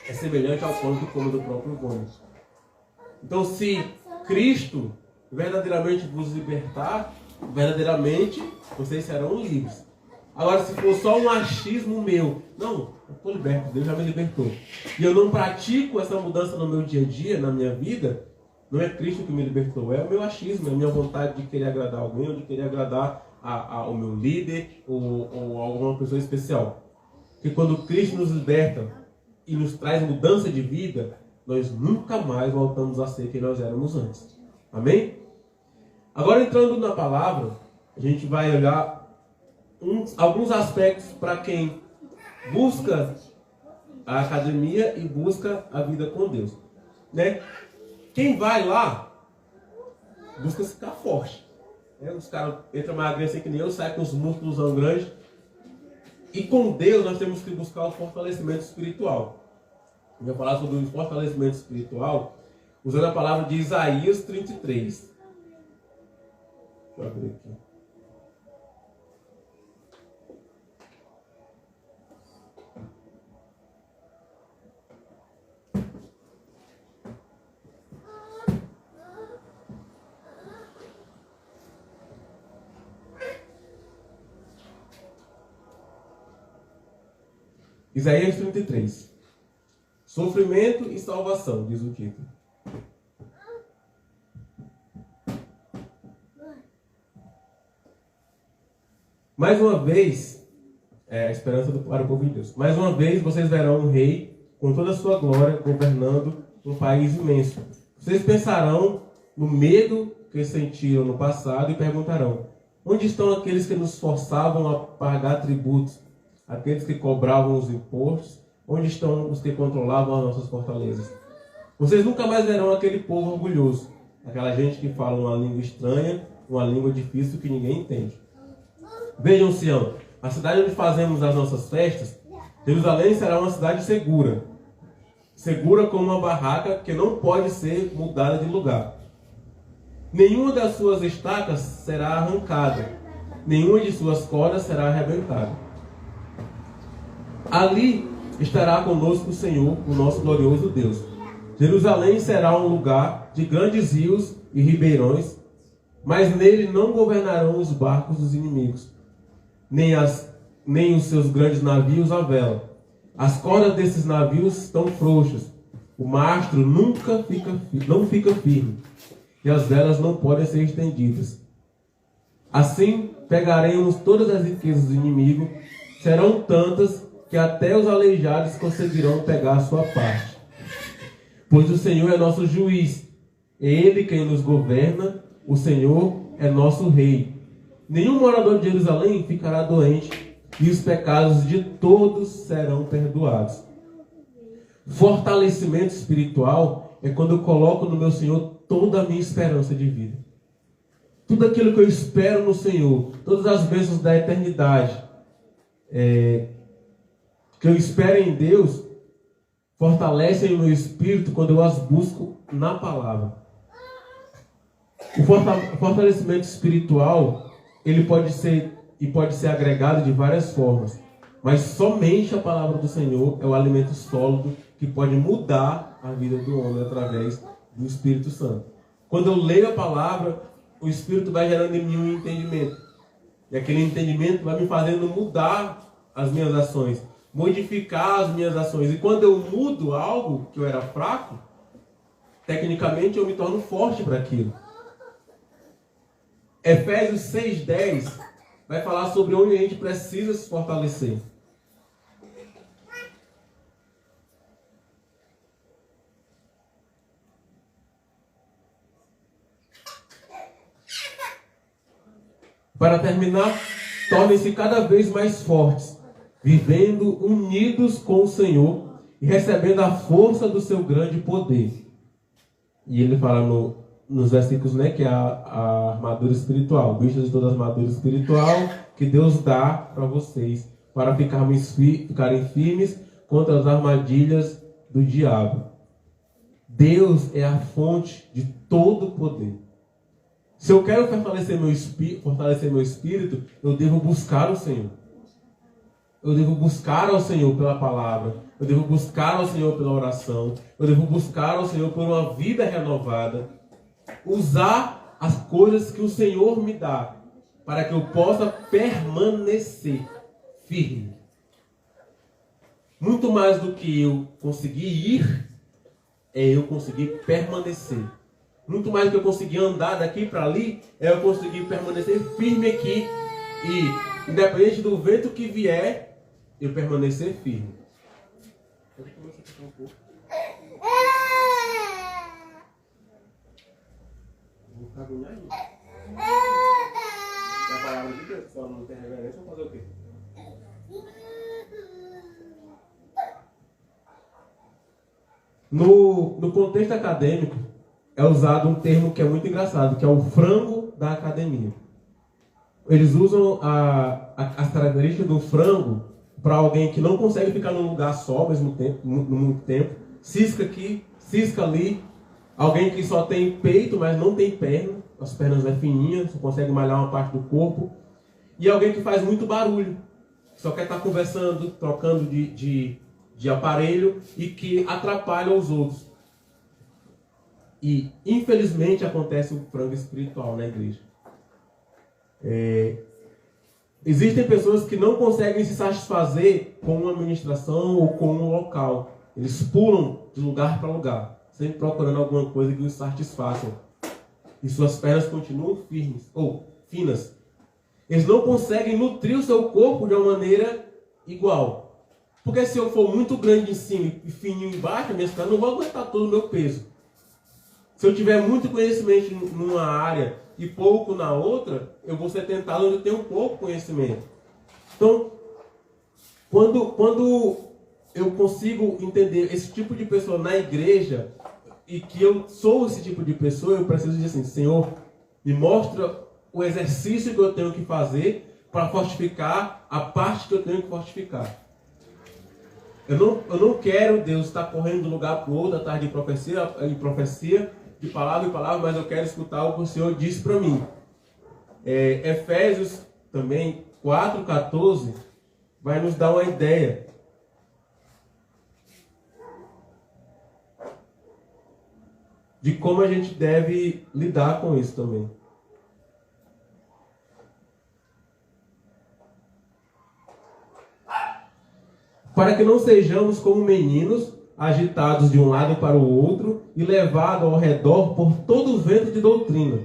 é semelhante ao cão que come do próprio vômito. Então, se Cristo verdadeiramente vos libertar, verdadeiramente vocês serão livres. Agora, se for só um achismo meu, não, eu estou liberto, Deus já me libertou, e eu não pratico essa mudança no meu dia a dia, na minha vida, não é Cristo que me libertou, é o meu achismo, é a minha vontade de querer agradar alguém, ou de querer agradar ao meu líder, ou alguma pessoa especial. Porque quando Cristo nos liberta e nos traz mudança de vida, nós nunca mais voltamos a ser quem nós éramos antes. Amém? Agora, entrando na palavra, a gente vai olhar alguns aspectos para quem busca a academia e busca a vida com Deus, né? Quem vai lá busca ficar forte, né? Os caras entram magrinho assim que nem eu, saem com os músculos grandes. E com Deus nós temos que buscar o fortalecimento espiritual. Eu vou falar sobre o fortalecimento espiritual usando a palavra de Isaías 33. Deixa eu abrir aqui. Isaías 33. Sofrimento e salvação, diz o título. Mais uma vez, a esperança para o povo de Deus. Mais uma vez vocês verão um rei com toda a sua glória governando um país imenso. Vocês pensarão no medo que sentiram no passado e perguntarão: onde estão aqueles que nos forçavam a pagar tributos? Aqueles que cobravam os impostos? Onde estão os que controlavam as nossas fortalezas? Vocês nunca mais verão aquele povo orgulhoso, aquela gente que fala uma língua estranha, uma língua difícil que ninguém entende. Vejam, Sião, a cidade onde fazemos as nossas festas, Jerusalém será uma cidade segura. Segura como uma barraca que não pode ser mudada de lugar. Nenhuma das suas estacas será arrancada, nenhuma de suas cordas será arrebentada. Ali estará conosco o Senhor, o nosso glorioso Deus. Jerusalém será um lugar de grandes rios e ribeirões, mas nele não governarão os barcos dos inimigos, nem os seus grandes navios à vela. As cordas desses navios estão frouxas, o mastro não fica firme, e as velas não podem ser estendidas. Assim pegaremos todas as riquezas do inimigo, serão tantas que até os aleijados conseguirão pegar a sua parte. Pois o Senhor é nosso juiz, é Ele quem nos governa, o Senhor é nosso rei. Nenhum morador de Jerusalém ficará doente, e os pecados de todos serão perdoados. Fortalecimento espiritual é quando eu coloco no meu Senhor toda a minha esperança de vida. Tudo aquilo que eu espero no Senhor, todas as bênçãos da eternidade, que eu espero em Deus, fortalecem o meu espírito quando eu as busco na palavra. O fortalecimento espiritual, ele pode ser agregado de várias formas, mas somente a palavra do Senhor é o alimento sólido que pode mudar a vida do homem através do Espírito Santo. Quando eu leio a palavra, o Espírito vai gerando em mim um entendimento. E aquele entendimento vai me fazendo mudar as minhas ações, modificar as minhas ações. E quando eu mudo algo que eu era fraco, tecnicamente eu me torno forte para aquilo. Efésios 6:10 vai falar sobre onde a gente precisa se fortalecer. Para terminar, tornem-se cada vez mais fortes, vivendo unidos com o Senhor e recebendo a força do seu grande poder. E ele fala nos versículos, né, que é a armadura espiritual, vistas de toda a armadura espiritual que Deus dá para vocês, para ficarem firmes contra as armadilhas do diabo. Deus é a fonte de todo o poder. Se eu quero fortalecer meu espírito, eu devo buscar o Senhor. Eu devo buscar ao Senhor pela palavra. Eu devo buscar ao Senhor pela oração. Eu devo buscar ao Senhor por uma vida renovada. Usar as coisas que o Senhor me dá para que eu possa permanecer firme. Muito mais do que eu conseguir ir, é eu conseguir permanecer. Muito mais do que eu conseguir andar daqui para ali, é eu conseguir permanecer firme aqui. E, independente do vento que vier, eu permanecer firme. Vou ficar agoniado. Se a palavra de Deus só não tem reverência, eu vou fazer o quê? No contexto acadêmico, é usado um termo que é muito engraçado, que é o frango da academia. Eles usam as características do frango para alguém que não consegue ficar num lugar só ao mesmo tempo, muito tempo. Cisca aqui, cisca ali. Alguém que só tem peito, mas não tem perna. As pernas é fininhas, só consegue malhar uma parte do corpo. E alguém que faz muito barulho. Só quer estar conversando, trocando de aparelho e que atrapalha os outros. E, infelizmente, acontece um frango espiritual na igreja. Existem pessoas que não conseguem se satisfazer com uma administração ou com um local. Eles pulam de lugar para lugar, sempre procurando alguma coisa que os satisfaça. E suas pernas continuam firmes ou finas. Eles não conseguem nutrir o seu corpo de uma maneira igual. Porque se eu for muito grande em cima e fininho embaixo, minhas pernas não vão aguentar todo o meu peso. Se eu tiver muito conhecimento numa área e pouco na outra, eu vou ser tentado onde eu tenho pouco conhecimento. Então, quando eu consigo entender esse tipo de pessoa na igreja, e que eu sou esse tipo de pessoa, eu preciso dizer assim: Senhor, me mostra o exercício que eu tenho que fazer para fortificar a parte que eu tenho que fortificar. Eu não quero, Deus, estar correndo de um lugar para o outro atrás de profecia, de palavra em palavra, mas eu quero escutar o que o Senhor disse para mim. Efésios também 4:14 vai nos dar uma ideia. De como a gente deve lidar com isso também. Para que não sejamos como meninos, agitados de um lado para o outro e levados ao redor por todo o vento de doutrina,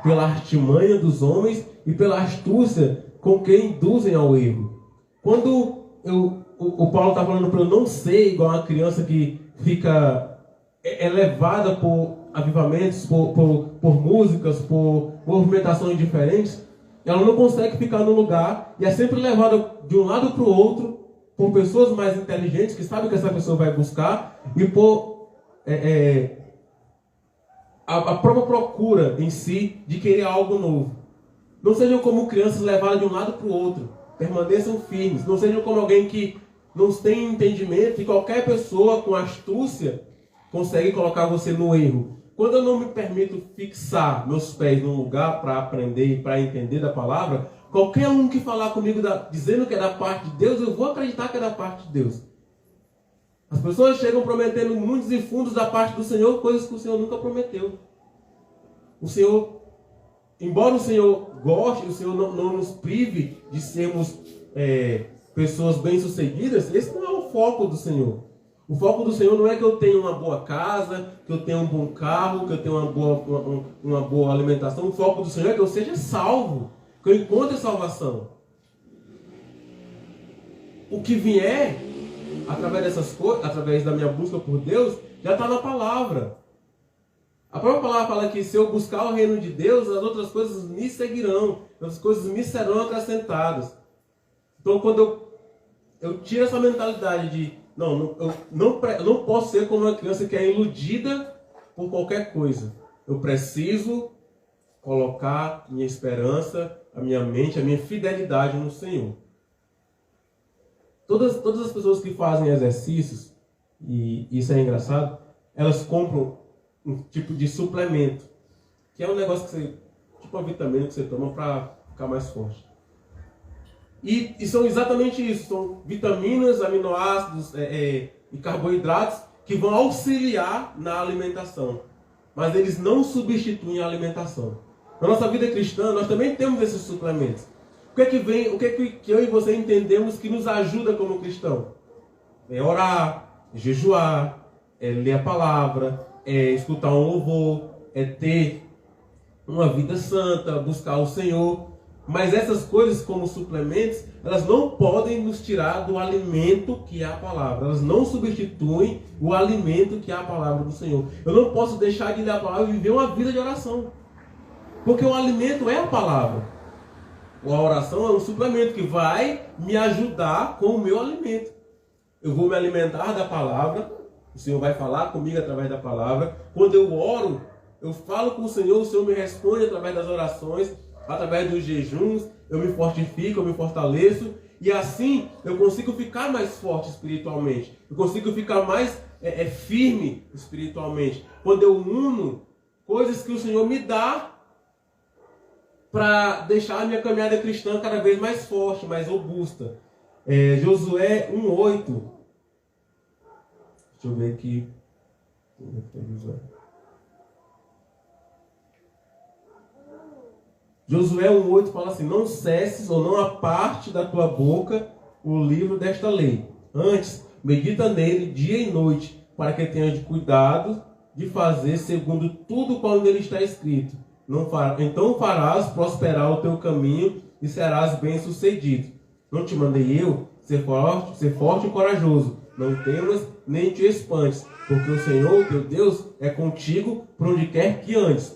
pela artimanha dos homens e pela astúcia com que induzem ao erro. Quando o Paulo está falando para eu não ser igual a uma criança que fica levada por avivamentos, por músicas, por movimentações diferentes, ela não consegue ficar no lugar e é sempre levada de um lado para o outro por pessoas mais inteligentes que sabem que essa pessoa vai buscar e por a própria procura em si de querer algo novo. Não sejam como crianças levadas de um lado para o outro. Permaneçam firmes. Não sejam como alguém que não tem entendimento e qualquer pessoa com astúcia consegue colocar você no erro. Quando eu não me permito fixar meus pés num lugar para aprender e para entender da palavra, qualquer um que falar comigo dizendo que é da parte de Deus, eu vou acreditar que é da parte de Deus. As pessoas chegam prometendo mundos e fundos da parte do Senhor, coisas que o Senhor nunca prometeu. o Senhor, embora o Senhor goste, o Senhor não nos prive de sermos pessoas bem-sucedidas, esse não é o foco do Senhor. O foco do Senhor não é que eu tenha uma boa casa, que eu tenha um bom carro, que eu tenha uma boa alimentação. O foco do Senhor é que eu seja salvo, que eu encontre salvação. O que vier através dessas coisas, através da minha busca por Deus, já está na palavra. A própria palavra fala que se eu buscar o reino de Deus, as outras coisas me seguirão, as coisas me serão acrescentadas. Então, quando eu tiro essa mentalidade de eu não posso ser como uma criança que é iludida por qualquer coisa. Eu preciso colocar minha esperança, a minha mente, a minha fidelidade no Senhor. Todas as pessoas que fazem exercícios, e isso é engraçado, elas compram um tipo de suplemento, que é um negócio que você, tipo uma vitamina que você toma para ficar mais forte. E são exatamente isso, são vitaminas, aminoácidos e carboidratos que vão auxiliar na alimentação, mas eles não substituem a alimentação. Na nossa vida cristã, nós também temos esses suplementos. O que é que eu e você entendemos que nos ajuda como cristão? É orar, é jejuar, é ler a palavra, é escutar um louvor, é ter uma vida santa, buscar o Senhor. Mas essas coisas como suplementos, elas não podem nos tirar do alimento que é a palavra. Elas não substituem o alimento que é a palavra do Senhor. Eu não posso deixar de ler a palavra e viver uma vida de oração. Porque o alimento é a palavra. A oração é um suplemento que vai me ajudar com o meu alimento. Eu vou me alimentar da palavra, o Senhor vai falar comigo através da palavra. Quando eu oro, eu falo com o Senhor me responde através das orações, através dos jejuns, eu me fortifico, eu me fortaleço, e assim eu consigo ficar mais forte espiritualmente, eu consigo ficar mais firme espiritualmente, quando eu uno coisas que o Senhor me dá para deixar a minha caminhada cristã cada vez mais forte, mais robusta. Josué 1:8. Deixa eu ver aqui. Josué 1:8 fala assim: não cesses ou não aparte da tua boca o livro desta lei. Antes, medita nele dia e noite, para que tenhas de cuidado de fazer segundo tudo qual nele está escrito. Então farás prosperar o teu caminho e serás bem-sucedido. Não te mandei eu ser forte e corajoso. Não temas nem te espantes, porque o Senhor, teu Deus, é contigo por onde quer que andes.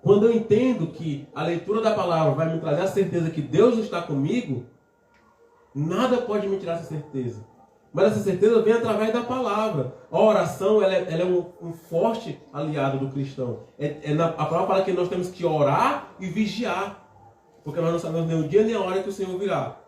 Quando eu entendo que a leitura da palavra vai me trazer a certeza que Deus está comigo, nada pode me tirar essa certeza. Mas essa certeza vem através da palavra. A oração ela é um forte aliado do cristão. A palavra fala que nós temos que orar e vigiar. Porque nós não sabemos nem o dia nem a hora que o Senhor virá.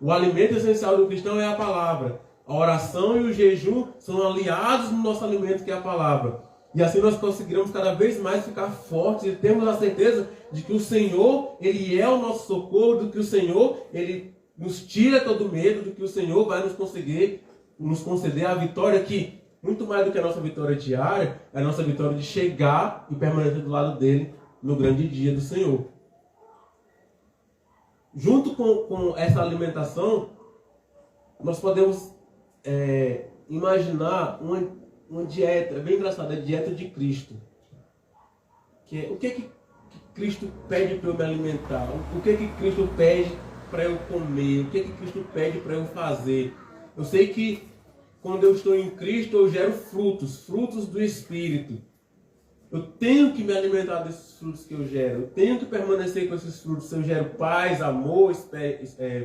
O alimento essencial do cristão é a palavra. A oração e o jejum são aliados no nosso alimento, que é a palavra. E assim nós conseguiremos cada vez mais ficar fortes e termos a certeza de que o Senhor, Ele é o nosso socorro, de que o Senhor, Ele nos tira todo medo, de que o Senhor vai nos conceder a vitória que, muito mais do que a nossa vitória diária, é a nossa vitória de chegar e permanecer do lado dele no grande dia do Senhor. Junto com essa alimentação, nós podemos imaginar uma dieta, é bem engraçada, a dieta de Cristo. Que é, o que Cristo pede para eu me alimentar? O que Cristo pede para eu comer? O que Cristo pede para eu fazer? Eu sei que quando eu estou em Cristo eu gero frutos do Espírito. Eu tenho que me alimentar desses frutos que eu gero. Eu tenho que permanecer com esses frutos. Eu gero paz, amor,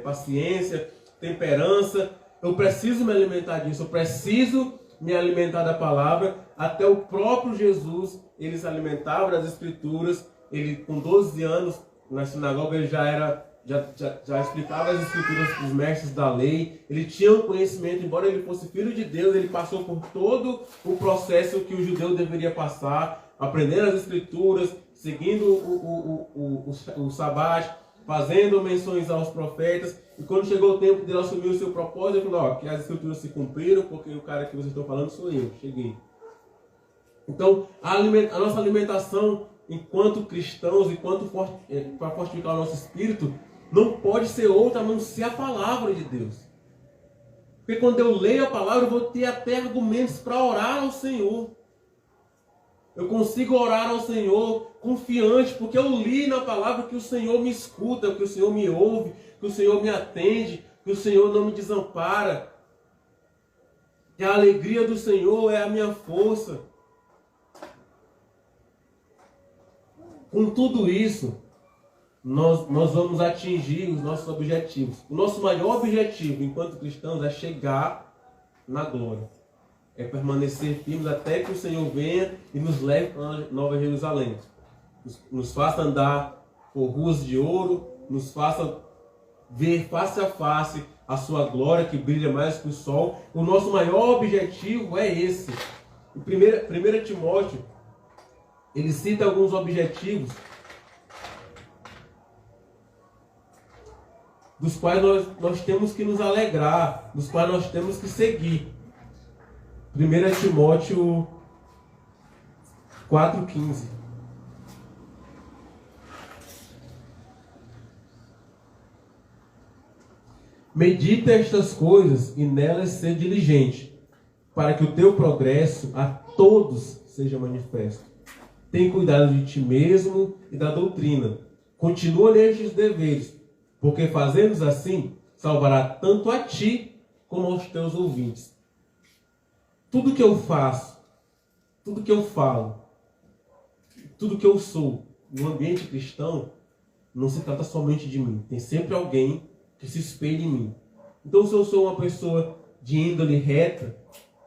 paciência, temperança. Eu preciso me alimentar disso. Eu preciso me alimentar da palavra. Até o próprio Jesus, ele se alimentava das Escrituras. Ele, com 12 anos, na sinagoga, ele já explicava as Escrituras para os mestres da lei. Ele tinha um conhecimento, embora ele fosse filho de Deus, ele passou por todo o processo que o judeu deveria passar, aprendendo as Escrituras, seguindo o sabate, fazendo menções aos profetas. E quando chegou o tempo dele assumir o seu propósito, ele falou: que as Escrituras se cumpriram, porque o cara que vocês estão falando sou eu, cheguei. Então, a nossa alimentação enquanto cristãos, para fortificar o nosso espírito, não pode ser outra a não ser a palavra de Deus. Porque quando eu leio a palavra, eu vou ter até argumentos para orar ao Senhor. Eu consigo orar ao Senhor confiante, porque eu li na palavra que o Senhor me escuta, que o Senhor me ouve, que o Senhor me atende, que o Senhor não me desampara. Que a alegria do Senhor é a minha força. Com tudo isso, nós vamos atingir os nossos objetivos. O nosso maior objetivo enquanto cristãos é chegar na glória. É permanecer firmes até que o Senhor venha e nos leve para a Nova Jerusalém. Nos faça andar por ruas de ouro, nos faça ver face a face a sua glória que brilha mais que o sol. O nosso maior objetivo é esse. Em 1 Timóteo, ele cita alguns objetivos dos quais nós temos que nos alegrar, dos quais nós temos que seguir. 1 Timóteo 4,15. Medita estas coisas e nelas ser diligente, para que o teu progresso a todos seja manifesto. Tem cuidado de ti mesmo e da doutrina. Continua nestes deveres, porque fazendo assim, salvará tanto a ti como aos teus ouvintes. Tudo que eu faço, tudo que eu falo, tudo que eu sou no ambiente cristão, não se trata somente de mim. Tem sempre alguém que se espelha em mim. Então, se eu sou uma pessoa de índole reta,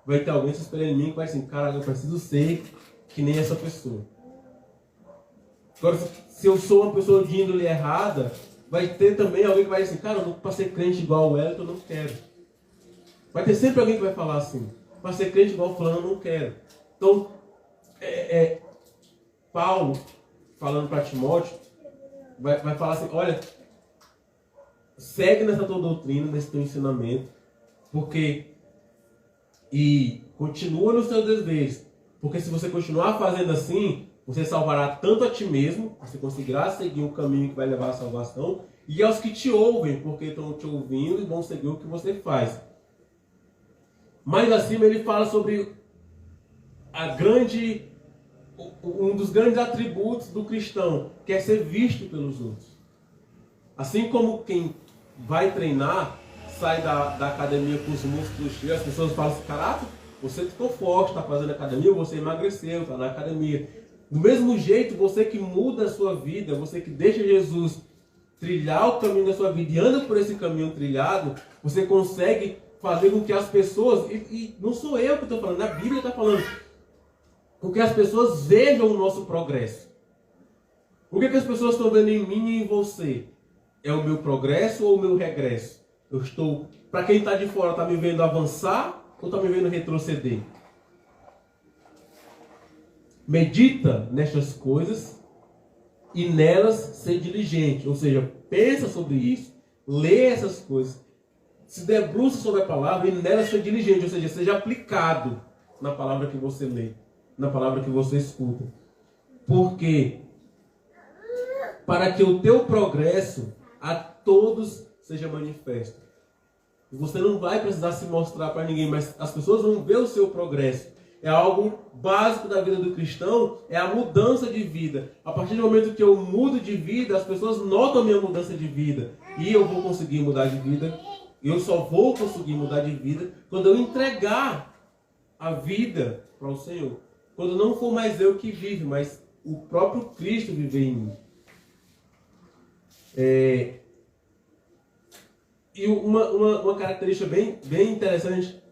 vai ter alguém se espelhando em mim que vai assim, cara, eu preciso ser que nem essa pessoa. Agora, se eu sou uma pessoa de índole errada, vai ter também alguém que vai dizer assim, cara, para ser crente igual o Elton, eu não quero. Vai ter sempre alguém que vai falar assim, para ser crente igual o fulano, eu não quero. Então, Paulo, falando para Timóteo, vai falar assim, olha, segue nessa tua doutrina, nesse teu ensinamento, e continua nos teus deveres, porque se você continuar fazendo assim, você salvará tanto a ti mesmo, você conseguirá seguir um caminho que vai levar à salvação, e aos que te ouvem, porque estão te ouvindo e vão seguir o que você faz. Mais acima ele fala sobre um dos grandes atributos do cristão, que é ser visto pelos outros. Assim como quem vai treinar, sai da academia com os músculos cheios, as pessoas falam assim, caraca, você ficou forte, está fazendo academia, você emagreceu, está na academia. Do mesmo jeito, você que muda a sua vida, você que deixa Jesus trilhar o caminho da sua vida e anda por esse caminho trilhado, você consegue fazer com que as pessoas, e não sou eu que estou falando, a Bíblia está falando, com que as pessoas vejam o nosso progresso. O que as pessoas estão vendo em mim e em você? É o meu progresso ou o meu regresso? Para quem está de fora, está me vendo avançar ou está me vendo retroceder? Medita nestas coisas e nelas ser diligente. Ou seja, pensa sobre isso, lê essas coisas, se debruça sobre a palavra e nelas ser diligente. Ou seja, seja aplicado na palavra que você lê, na palavra que você escuta. Porque para que o teu progresso a todos seja manifesto. Você não vai precisar se mostrar para ninguém, mas as pessoas vão ver o seu progresso. É algo básico da vida do cristão, é a mudança de vida. A partir do momento que eu mudo de vida, as pessoas notam a minha mudança de vida. E eu vou conseguir mudar de vida. Eu só vou conseguir mudar de vida quando eu entregar a vida para o Senhor. Quando não for mais eu que vive, mas o próprio Cristo viver em mim. E uma característica bem interessante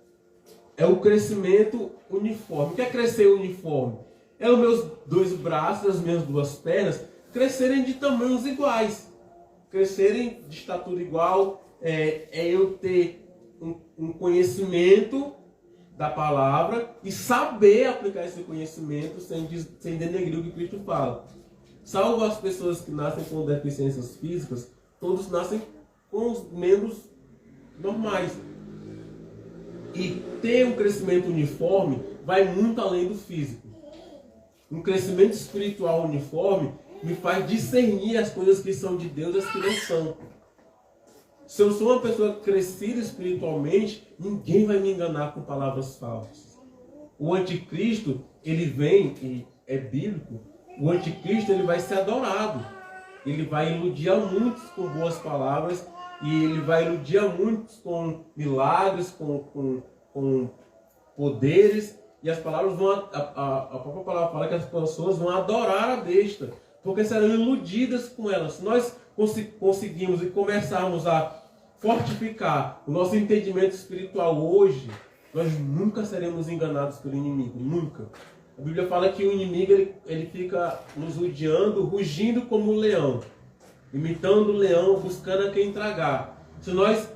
é o crescimento uniforme. O que é crescer uniforme? É os meus dois braços, as minhas duas pernas, crescerem de tamanhos iguais. Crescerem de estatura igual. É eu ter um conhecimento da palavra e saber aplicar esse conhecimento sem denegrir o que Cristo fala. Salvo as pessoas que nascem com deficiências físicas, todos nascem com os membros normais. E ter um crescimento uniforme vai muito além do físico. Um crescimento espiritual uniforme me faz discernir as coisas que são de Deus e as que não são. Se eu sou uma pessoa crescida espiritualmente, ninguém vai me enganar com palavras falsas. O anticristo, ele vem, e é bíblico, o anticristo ele vai ser adorado. Ele vai iludir a muitos com boas palavras e ele vai iludir a muitos com milagres, com poderes. E as palavras vão, a própria palavra fala que as pessoas vão adorar a besta, porque serão iludidas com ela. Se nós conseguimos e começarmos a fortificar o nosso entendimento espiritual hoje, nós nunca seremos enganados pelo inimigo, nunca. A Bíblia fala que o inimigo ele fica nos rodeando, rugindo como um leão, imitando o leão, buscando a quem tragar. Se nós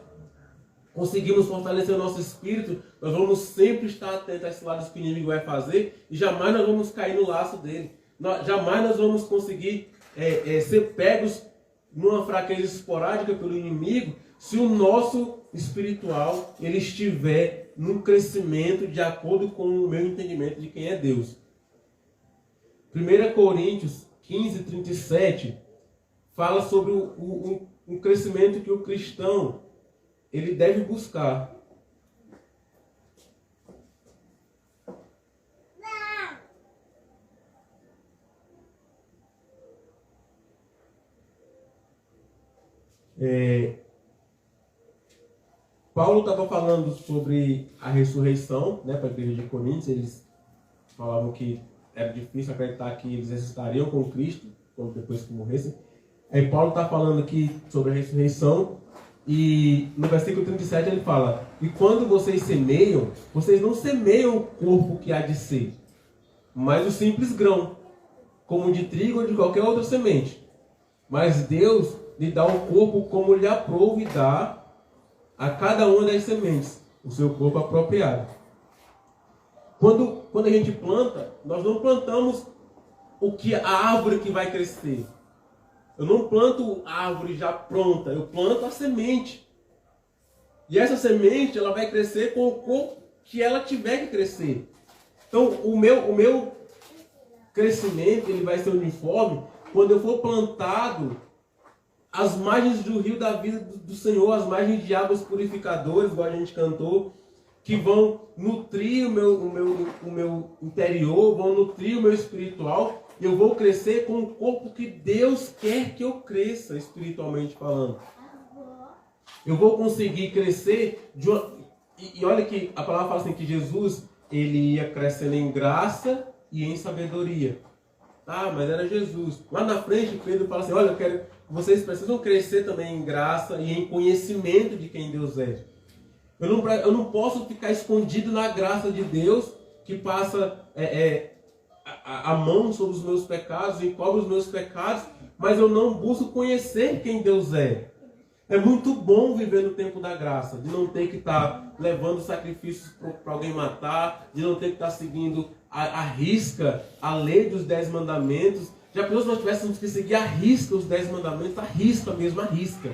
conseguimos fortalecer o nosso espírito, nós vamos sempre estar atentos a esses lados que o inimigo vai fazer e jamais nós vamos cair no laço dele. Jamais nós vamos conseguir ser pegos numa fraqueza esporádica pelo inimigo se o nosso espiritual ele estiver num crescimento de acordo com o meu entendimento de quem é Deus. 1 Coríntios 15, 37 fala sobre um crescimento que o cristão ele deve buscar. Paulo estava falando sobre a ressurreição, né, para a igreja de Coríntios. Eles falavam que era difícil acreditar que eles ressuscitariam com Cristo depois que morressem. Aí Paulo está falando aqui sobre a ressurreição e no versículo 37 ele fala: e quando vocês semeiam, vocês não semeiam o corpo que há de ser, mas o simples grão, como de trigo ou de qualquer outra semente. Mas Deus lhe dá o corpo como lhe aprouve dar a cada uma das sementes o seu corpo apropriado. Quando a gente planta, nós não plantamos a árvore que vai crescer. Eu não planto a árvore já pronta, eu planto a semente. E essa semente ela vai crescer com o corpo que ela tiver que crescer. Então o meu crescimento ele vai ser uniforme quando eu for plantado às margens do rio da vida do Senhor, às margens de águas purificadoras, igual a gente cantou, que vão nutrir o meu interior, vão nutrir o meu espiritual. Eu vou crescer com o corpo que Deus quer que eu cresça, espiritualmente falando. Eu vou conseguir crescer e olha que a palavra fala assim, que Jesus ele ia crescendo em graça e em sabedoria. Ah, mas era Jesus. Lá na frente, Pedro fala assim, olha, vocês precisam crescer também em graça e em conhecimento de quem Deus é. Eu não posso ficar escondido na graça de Deus, que passa a mão sobre os meus pecados, encobre os meus pecados, mas eu não busco conhecer quem Deus é. É muito bom viver no tempo da graça, de não ter que estar levando sacrifícios para alguém matar, de não ter que estar seguindo a risca a lei dos 10 mandamentos. Já pensou se nós tivéssemos que seguir a risca os 10 mandamentos? A risca mesmo, a risca.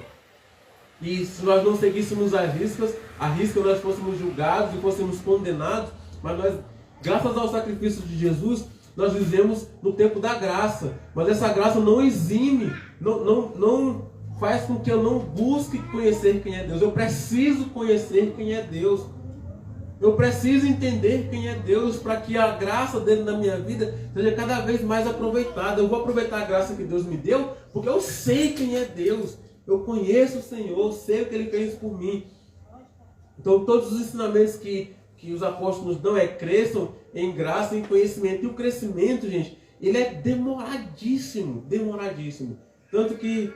E se nós não seguíssemos a risca nós fôssemos julgados e fôssemos condenados, mas nós, graças ao sacrifício de Jesus, nós vivemos no tempo da graça. Mas essa graça não exime, não faz com que eu não busque conhecer quem é Deus. Eu preciso conhecer quem é Deus. Eu preciso entender quem é Deus para que a graça dele na minha vida seja cada vez mais aproveitada. Eu vou aproveitar a graça que Deus me deu porque eu sei quem é Deus. Eu conheço o Senhor, sei o que Ele fez por mim. Então todos os ensinamentos que os apóstolos dão cresçam em graça e em conhecimento. E o crescimento, gente, ele é demoradíssimo, demoradíssimo. Tanto que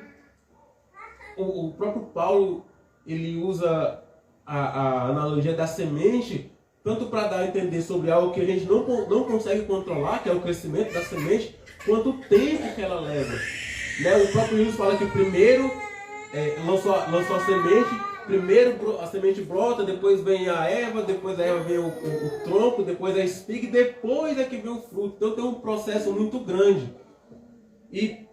o próprio Paulo, ele usa a analogia da semente, tanto para dar a entender sobre algo que a gente não consegue controlar, que é o crescimento da semente, quanto o tempo que ela leva. Né? O próprio Jesus fala que primeiro lançou a semente, primeiro a semente brota, depois vem a erva, depois a erva vem o tronco, depois a espiga e depois é que vem o fruto. Então tem um processo muito grande. E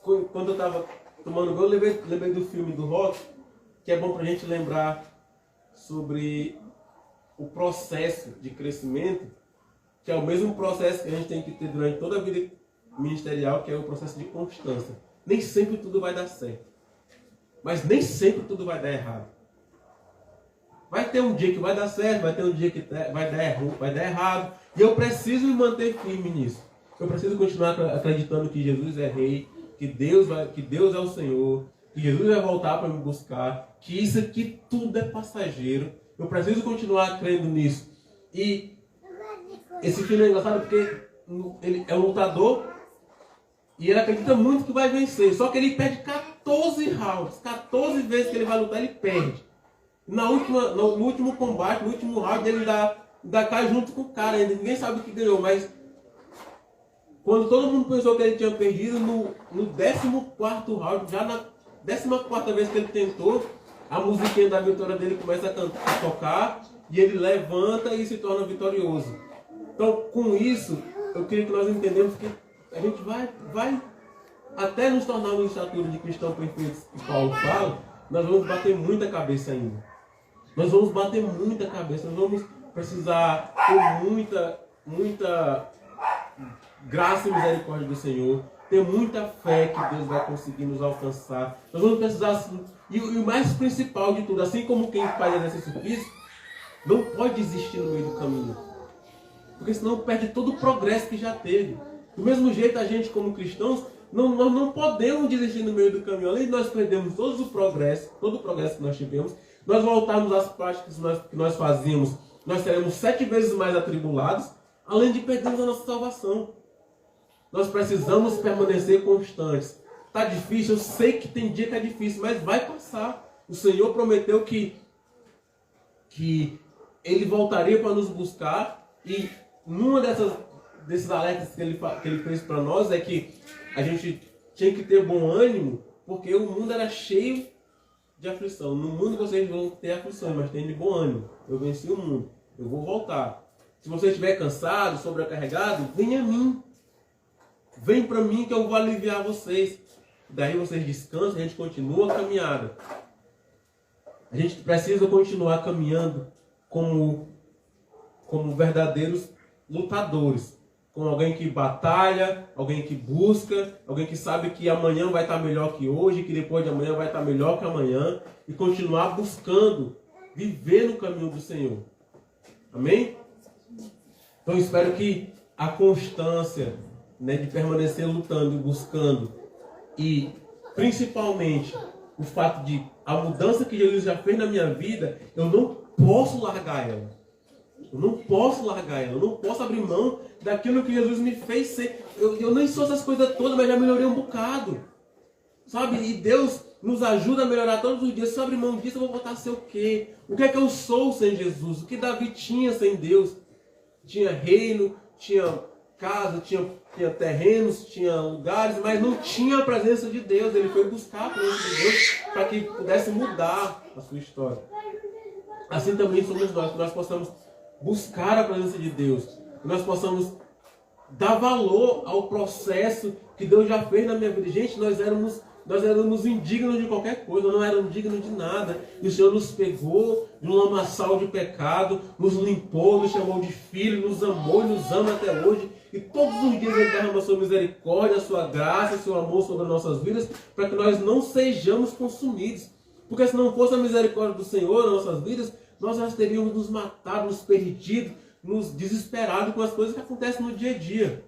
quando eu estava tomando banho, eu lembrei do filme do Rock, que é bom para a gente lembrar sobre o processo de crescimento. que é o mesmo processo que a gente tem que ter durante toda a vida ministerial, que é o processo de constância. Nem sempre tudo vai dar certo. Mas nem sempre tudo vai dar errado. Vai ter um dia que vai dar certo, vai ter um dia que vai dar errado. E eu preciso me manter firme nisso. Eu preciso continuar acreditando que Jesus é rei, que Deus é o Senhor, que Jesus vai voltar para me buscar, que isso aqui tudo é passageiro. Eu preciso continuar crendo nisso. E esse filho é engraçado porque ele é um lutador e ele acredita muito que vai vencer. Só que ele perde 14 rounds. 14 vezes que ele vai lutar, ele perde. No último combate, no último round, ele ainda cai junto com o cara ainda. Ninguém sabe o que ganhou, mas quando todo mundo pensou que ele tinha perdido, no 14º round, já na 14ª vez que ele tentou, a musiquinha da vitória dele começa a tocar e ele levanta e se torna vitorioso. Então, com isso, eu queria que nós entendemos que a gente vai até nos tornar uma estatura de cristão perfeito, que Paulo fala, nós vamos bater muita cabeça ainda. Nós vamos bater muita cabeça, nós vamos precisar ter muita graça e misericórdia do Senhor, ter muita fé que Deus vai conseguir nos alcançar. Nós vamos precisar, e o mais principal de tudo, assim como quem faz exercício físico, não pode desistir no meio do caminho. Porque senão perde todo o progresso que já teve. Do mesmo jeito, a gente como cristãos, nós não podemos desistir no meio do caminho. Além de nós perdermos todo o progresso que nós tivemos, nós voltarmos às práticas que nós fazíamos, nós seremos 7 vezes mais atribulados, além de perdermos a nossa salvação. Nós precisamos permanecer constantes. Está difícil, eu sei que tem dia que é difícil, mas vai passar. O Senhor prometeu que Ele voltaria para nos buscar, e numa desses alertas que ele fez para nós é que a gente tinha que ter bom ânimo, porque o mundo era cheio de aflição. No mundo vocês vão ter aflições, mas tem de bom ânimo. Eu venci o mundo, eu vou voltar. Se você estiver cansado, sobrecarregado, venha a mim. Vem para mim que eu vou aliviar vocês. Daí vocês descansam, a gente continua a caminhada. A gente precisa continuar caminhando como verdadeiros lutadores. Com alguém que batalha, alguém que busca, alguém que sabe que amanhã vai estar melhor que hoje, que depois de amanhã vai estar melhor que amanhã, e continuar buscando viver no caminho do Senhor. Amém? Então espero que a constância, de permanecer lutando e buscando, e principalmente o fato de a mudança que Jesus já fez na minha vida, eu não posso largar ela. Eu não posso largar ela, eu não posso abrir mão daquilo que Jesus me fez ser. Eu nem sou essas coisas todas, mas já melhorei um bocado. Sabe? E Deus nos ajuda a melhorar todos os dias. Se eu abrir mão disso, eu vou voltar a ser o quê? O que é que eu sou sem Jesus? O que Davi tinha sem Deus? Tinha reino, tinha casa, tinha terrenos, tinha lugares, mas não tinha a presença de Deus. Ele foi buscar a presença de Deus para que pudesse mudar a sua história. Assim também somos nós, que nós possamos buscar a presença de Deus, que nós possamos dar valor ao processo que Deus já fez na minha vida. Gente, nós éramos indignos de qualquer coisa, não éramos dignos de nada. E o Senhor nos pegou de um lamaçal de pecado, nos limpou, nos chamou de filho, nos amou e nos ama até hoje. E todos os dias Ele derrama a sua misericórdia, a sua graça, o seu amor sobre as nossas vidas, para que nós não sejamos consumidos. Porque se não fosse a misericórdia do Senhor nas nossas vidas, nós já teríamos nos matado, nos perdido, nos desesperado com as coisas que acontecem no dia a dia.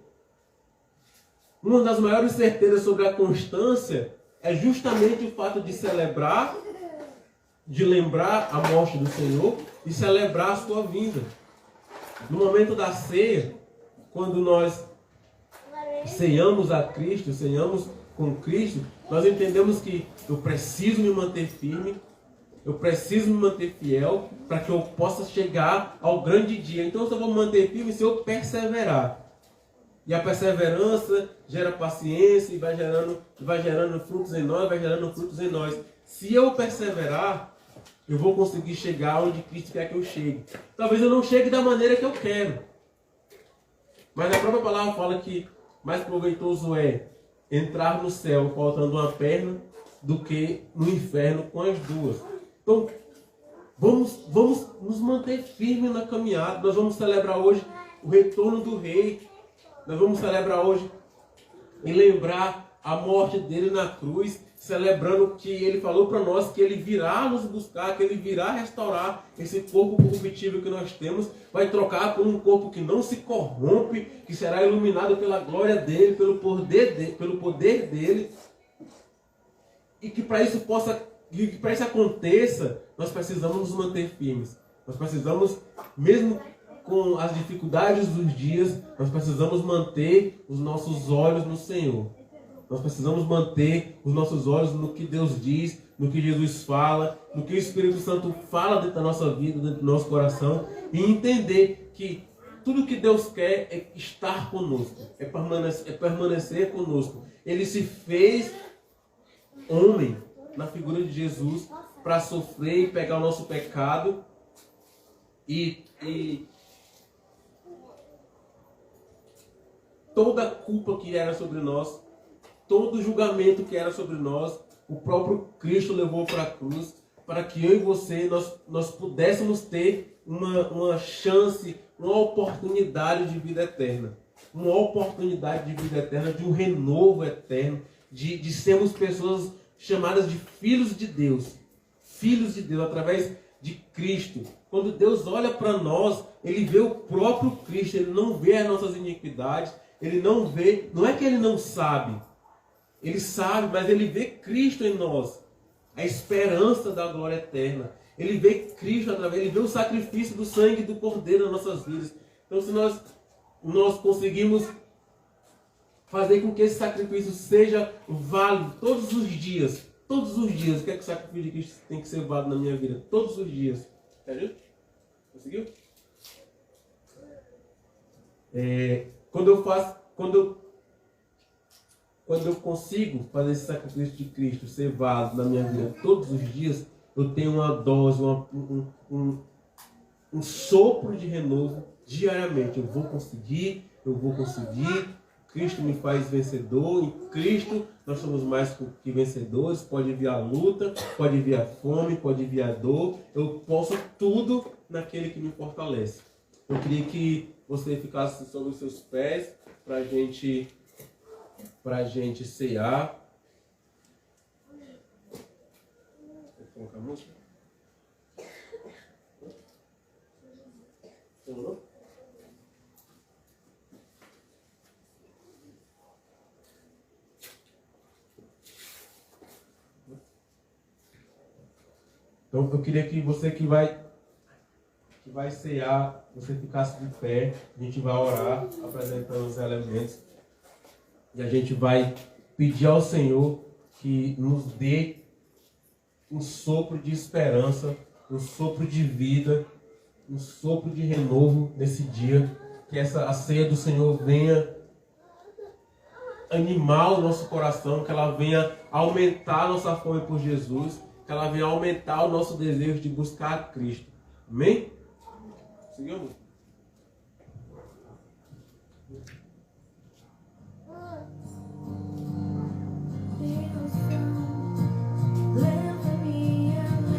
Uma das maiores certezas sobre a constância é justamente o fato de celebrar, de lembrar a morte do Senhor e celebrar a sua vinda. No momento da ceia, quando nós ceiamos a Cristo, ceiamos com Cristo, nós entendemos que eu preciso me manter firme, eu preciso me manter fiel para que eu possa chegar ao grande dia. Então eu só vou me manter firme se eu perseverar. E a perseverança gera paciência e vai gerando frutos em nós, vai gerando frutos em nós. Se eu perseverar, eu vou conseguir chegar onde Cristo quer que eu chegue. Talvez eu não chegue da maneira que eu quero. Mas a própria palavra fala que mais proveitoso é entrar no céu faltando uma perna do que no inferno com as duas. Então, vamos nos manter firmes na caminhada. Nós vamos celebrar hoje o retorno do rei. Nós vamos celebrar hoje e lembrar a morte dele na cruz, celebrando que ele falou para nós que ele virá nos buscar, que ele virá restaurar esse corpo corruptível que nós temos, vai trocar por um corpo que não se corrompe, que será iluminado pela glória dele, pelo poder dele, e que para isso aconteça, nós precisamos nos manter firmes. Nós precisamos, mesmo com as dificuldades dos dias, nós precisamos manter os nossos olhos no Senhor. Nós precisamos manter os nossos olhos no que Deus diz, no que Jesus fala, no que o Espírito Santo fala dentro da nossa vida, dentro do nosso coração, e entender que tudo que Deus quer é estar conosco, é permanecer conosco. Ele se fez homem na figura de Jesus para sofrer e pegar o nosso pecado e toda a culpa que era sobre nós, todo o julgamento que era sobre nós, o próprio Cristo levou para a cruz, para que eu e você, nós pudéssemos ter uma chance, uma oportunidade de vida eterna. Uma oportunidade de vida eterna, de um renovo eterno, de sermos pessoas chamadas de filhos de Deus. Filhos de Deus, através de Cristo. Quando Deus olha para nós, Ele vê o próprio Cristo, Ele não vê as nossas iniquidades, Ele não vê, não é que Ele não sabe, Ele sabe, mas Ele vê Cristo em nós, a esperança da glória eterna. Ele vê Cristo através, Ele vê o sacrifício do sangue do Cordeiro nas nossas vidas. Então, se nós conseguimos fazer com que esse sacrifício seja válido todos os dias, o que é que o sacrifício de Cristo tem que ser válido na minha vida? Todos os dias. Entendeu? Conseguiu? Quando eu consigo fazer esse sacrifício de Cristo ser válido na minha vida todos os dias, eu tenho uma dose, um sopro de renovo diariamente. Eu vou conseguir. Cristo me faz vencedor. Em Cristo nós somos mais que vencedores. Pode vir a luta, pode vir a fome, pode vir a dor. Eu posso tudo naquele que me fortalece. Eu queria que você ficasse sobre os seus pés para a gente cear. Vou colocar a música. Demorou? Então eu queria que você que vai cear, você ficasse de pé. A gente vai orar, apresentando os elementos. E a gente vai pedir ao Senhor que nos dê um sopro de esperança, um sopro de vida, um sopro de renovo nesse dia. Que a ceia do Senhor venha animar o nosso coração, que ela venha aumentar a nossa fome por Jesus, que ela venha aumentar o nosso desejo de buscar a Cristo. Amém? Seguimos?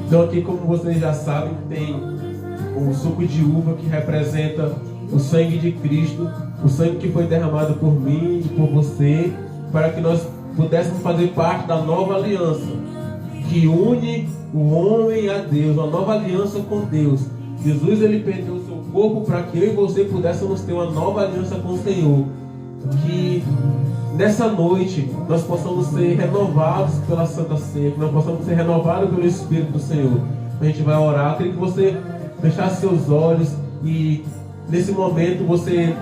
Então aqui, como vocês já sabem, tem o suco de uva que representa o sangue de Cristo, o sangue que foi derramado por mim e por você, para que nós pudéssemos fazer parte da nova aliança, que une o homem a Deus, uma nova aliança com Deus. Jesus, ele perdeu o seu corpo para que eu e você pudéssemos ter uma nova aliança com o Senhor. Que nessa noite nós possamos ser renovados pela Santa Ceia, que nós possamos ser renovados pelo Espírito do Senhor. A gente vai orar. Eu queria que você fechasse seus olhos e nesse momento você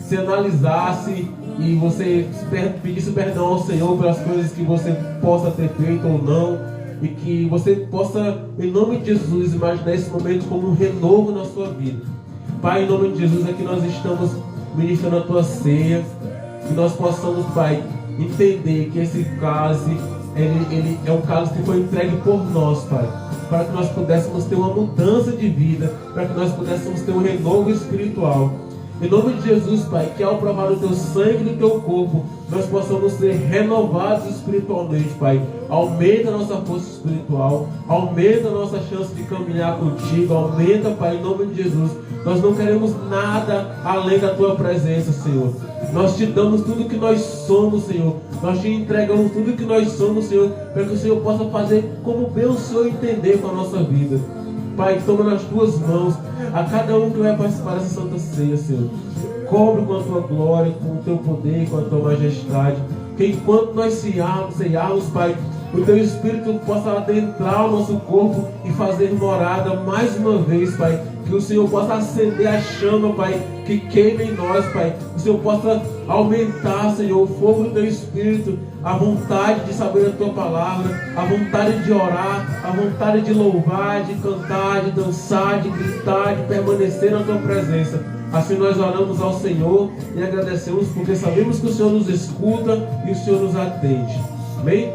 se analisasse e você pedisse perdão ao Senhor pelas coisas que você possa ter feito ou não, e que você possa, em nome de Jesus, imaginar esse momento como um renovo na sua vida. Pai, em nome de Jesus, aqui nós estamos ministrando a tua ceia, que nós possamos, Pai, entender que esse cálice, ele é um cálice que foi entregue por nós, Pai, para que nós pudéssemos ter uma mudança de vida, para que nós pudéssemos ter um renovo espiritual. Em nome de Jesus, Pai, que ao provar o Teu sangue e do Teu corpo, nós possamos ser renovados espiritualmente, Pai. Aumenta a nossa força espiritual, aumenta a nossa chance de caminhar contigo, aumenta, Pai, em nome de Jesus. Nós não queremos nada além da Tua presença, Senhor. Nós Te damos tudo que nós somos, Senhor. Nós Te entregamos tudo que nós somos, Senhor, para que o Senhor possa fazer como bem o Senhor entender com a nossa vida. Pai, toma nas Tuas mãos a cada um que vai participar dessa Santa Ceia, Senhor. Cobre com a Tua glória, com o Teu poder, com a Tua majestade. Que enquanto nós ceiarmos, Pai, o Teu Espírito possa adentrar o nosso corpo e fazer morada mais uma vez, Pai. Que o Senhor possa acender a chama, Pai, que queime em nós, Pai. Que o Senhor possa aumentar, Senhor, o fogo do Teu Espírito, a vontade de saber a Tua palavra, a vontade de orar, a vontade de louvar, de cantar, de dançar, de gritar, de permanecer na Tua presença. Assim nós oramos ao Senhor e agradecemos porque sabemos que o Senhor nos escuta e o Senhor nos atende. Amém?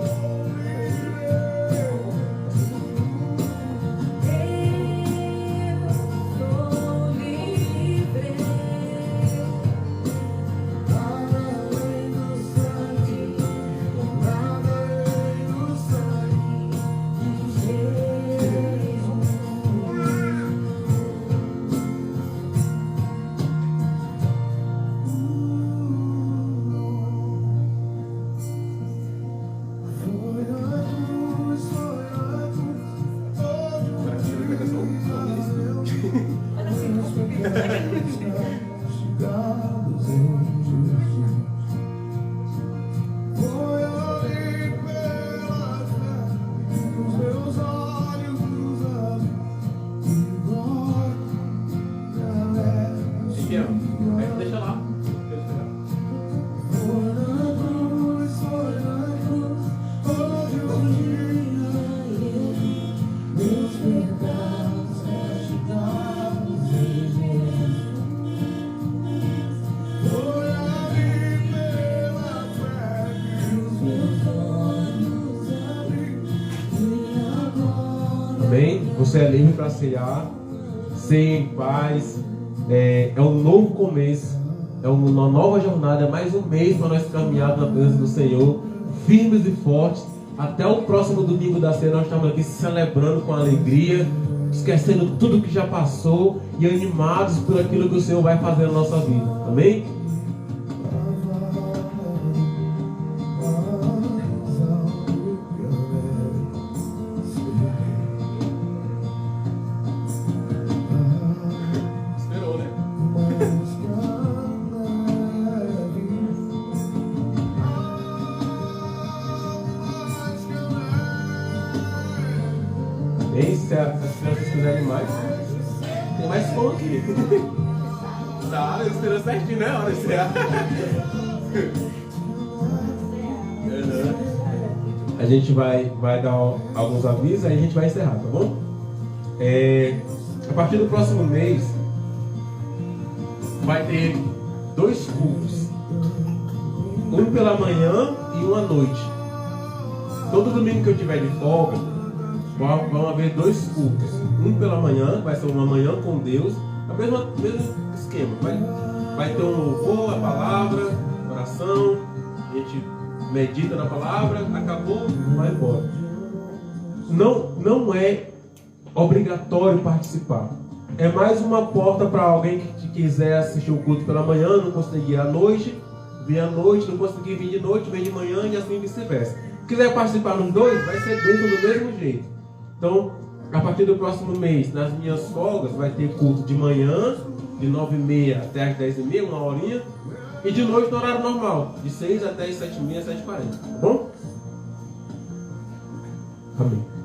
Amém? Você é livre para ceiar, ceia em paz, é um novo começo, é uma nova jornada, é mais um mês para nós caminharmos na presença do Senhor, firmes e fortes. Até o próximo domingo da ceia nós estamos aqui celebrando com alegria, esquecendo tudo que já passou e animados por aquilo que o Senhor vai fazer na nossa vida. Amém? Se as crianças quiserem mais, tem mais som aqui. Tá, esperando certinho, né? Hora de cear. A gente vai dar alguns avisos, aí a gente vai encerrar, tá bom? A partir do próximo mês vai ter 2 cultos, um pela manhã e um à noite. Todo domingo que eu tiver de folga, vão haver 2 cultos. Um pela manhã, vai ser uma manhã com Deus, o mesmo esquema. Vai ter um louvor, a palavra, oração, a gente medita na palavra, acabou, vai embora. Não é obrigatório participar. É mais uma porta para alguém que quiser assistir o culto pela manhã, não conseguir à noite, vir à noite, não conseguir vir de noite, vem de manhã e assim vice-versa. Se quiser participar nos 2, vai ser dentro do mesmo jeito. Então, a partir do próximo mês, nas minhas folgas, vai ter culto de manhã, de 9h30 até as 10h30, uma horinha, e de noite no horário normal, de 6 até as 7h30, 7h40, tá bom? Amém.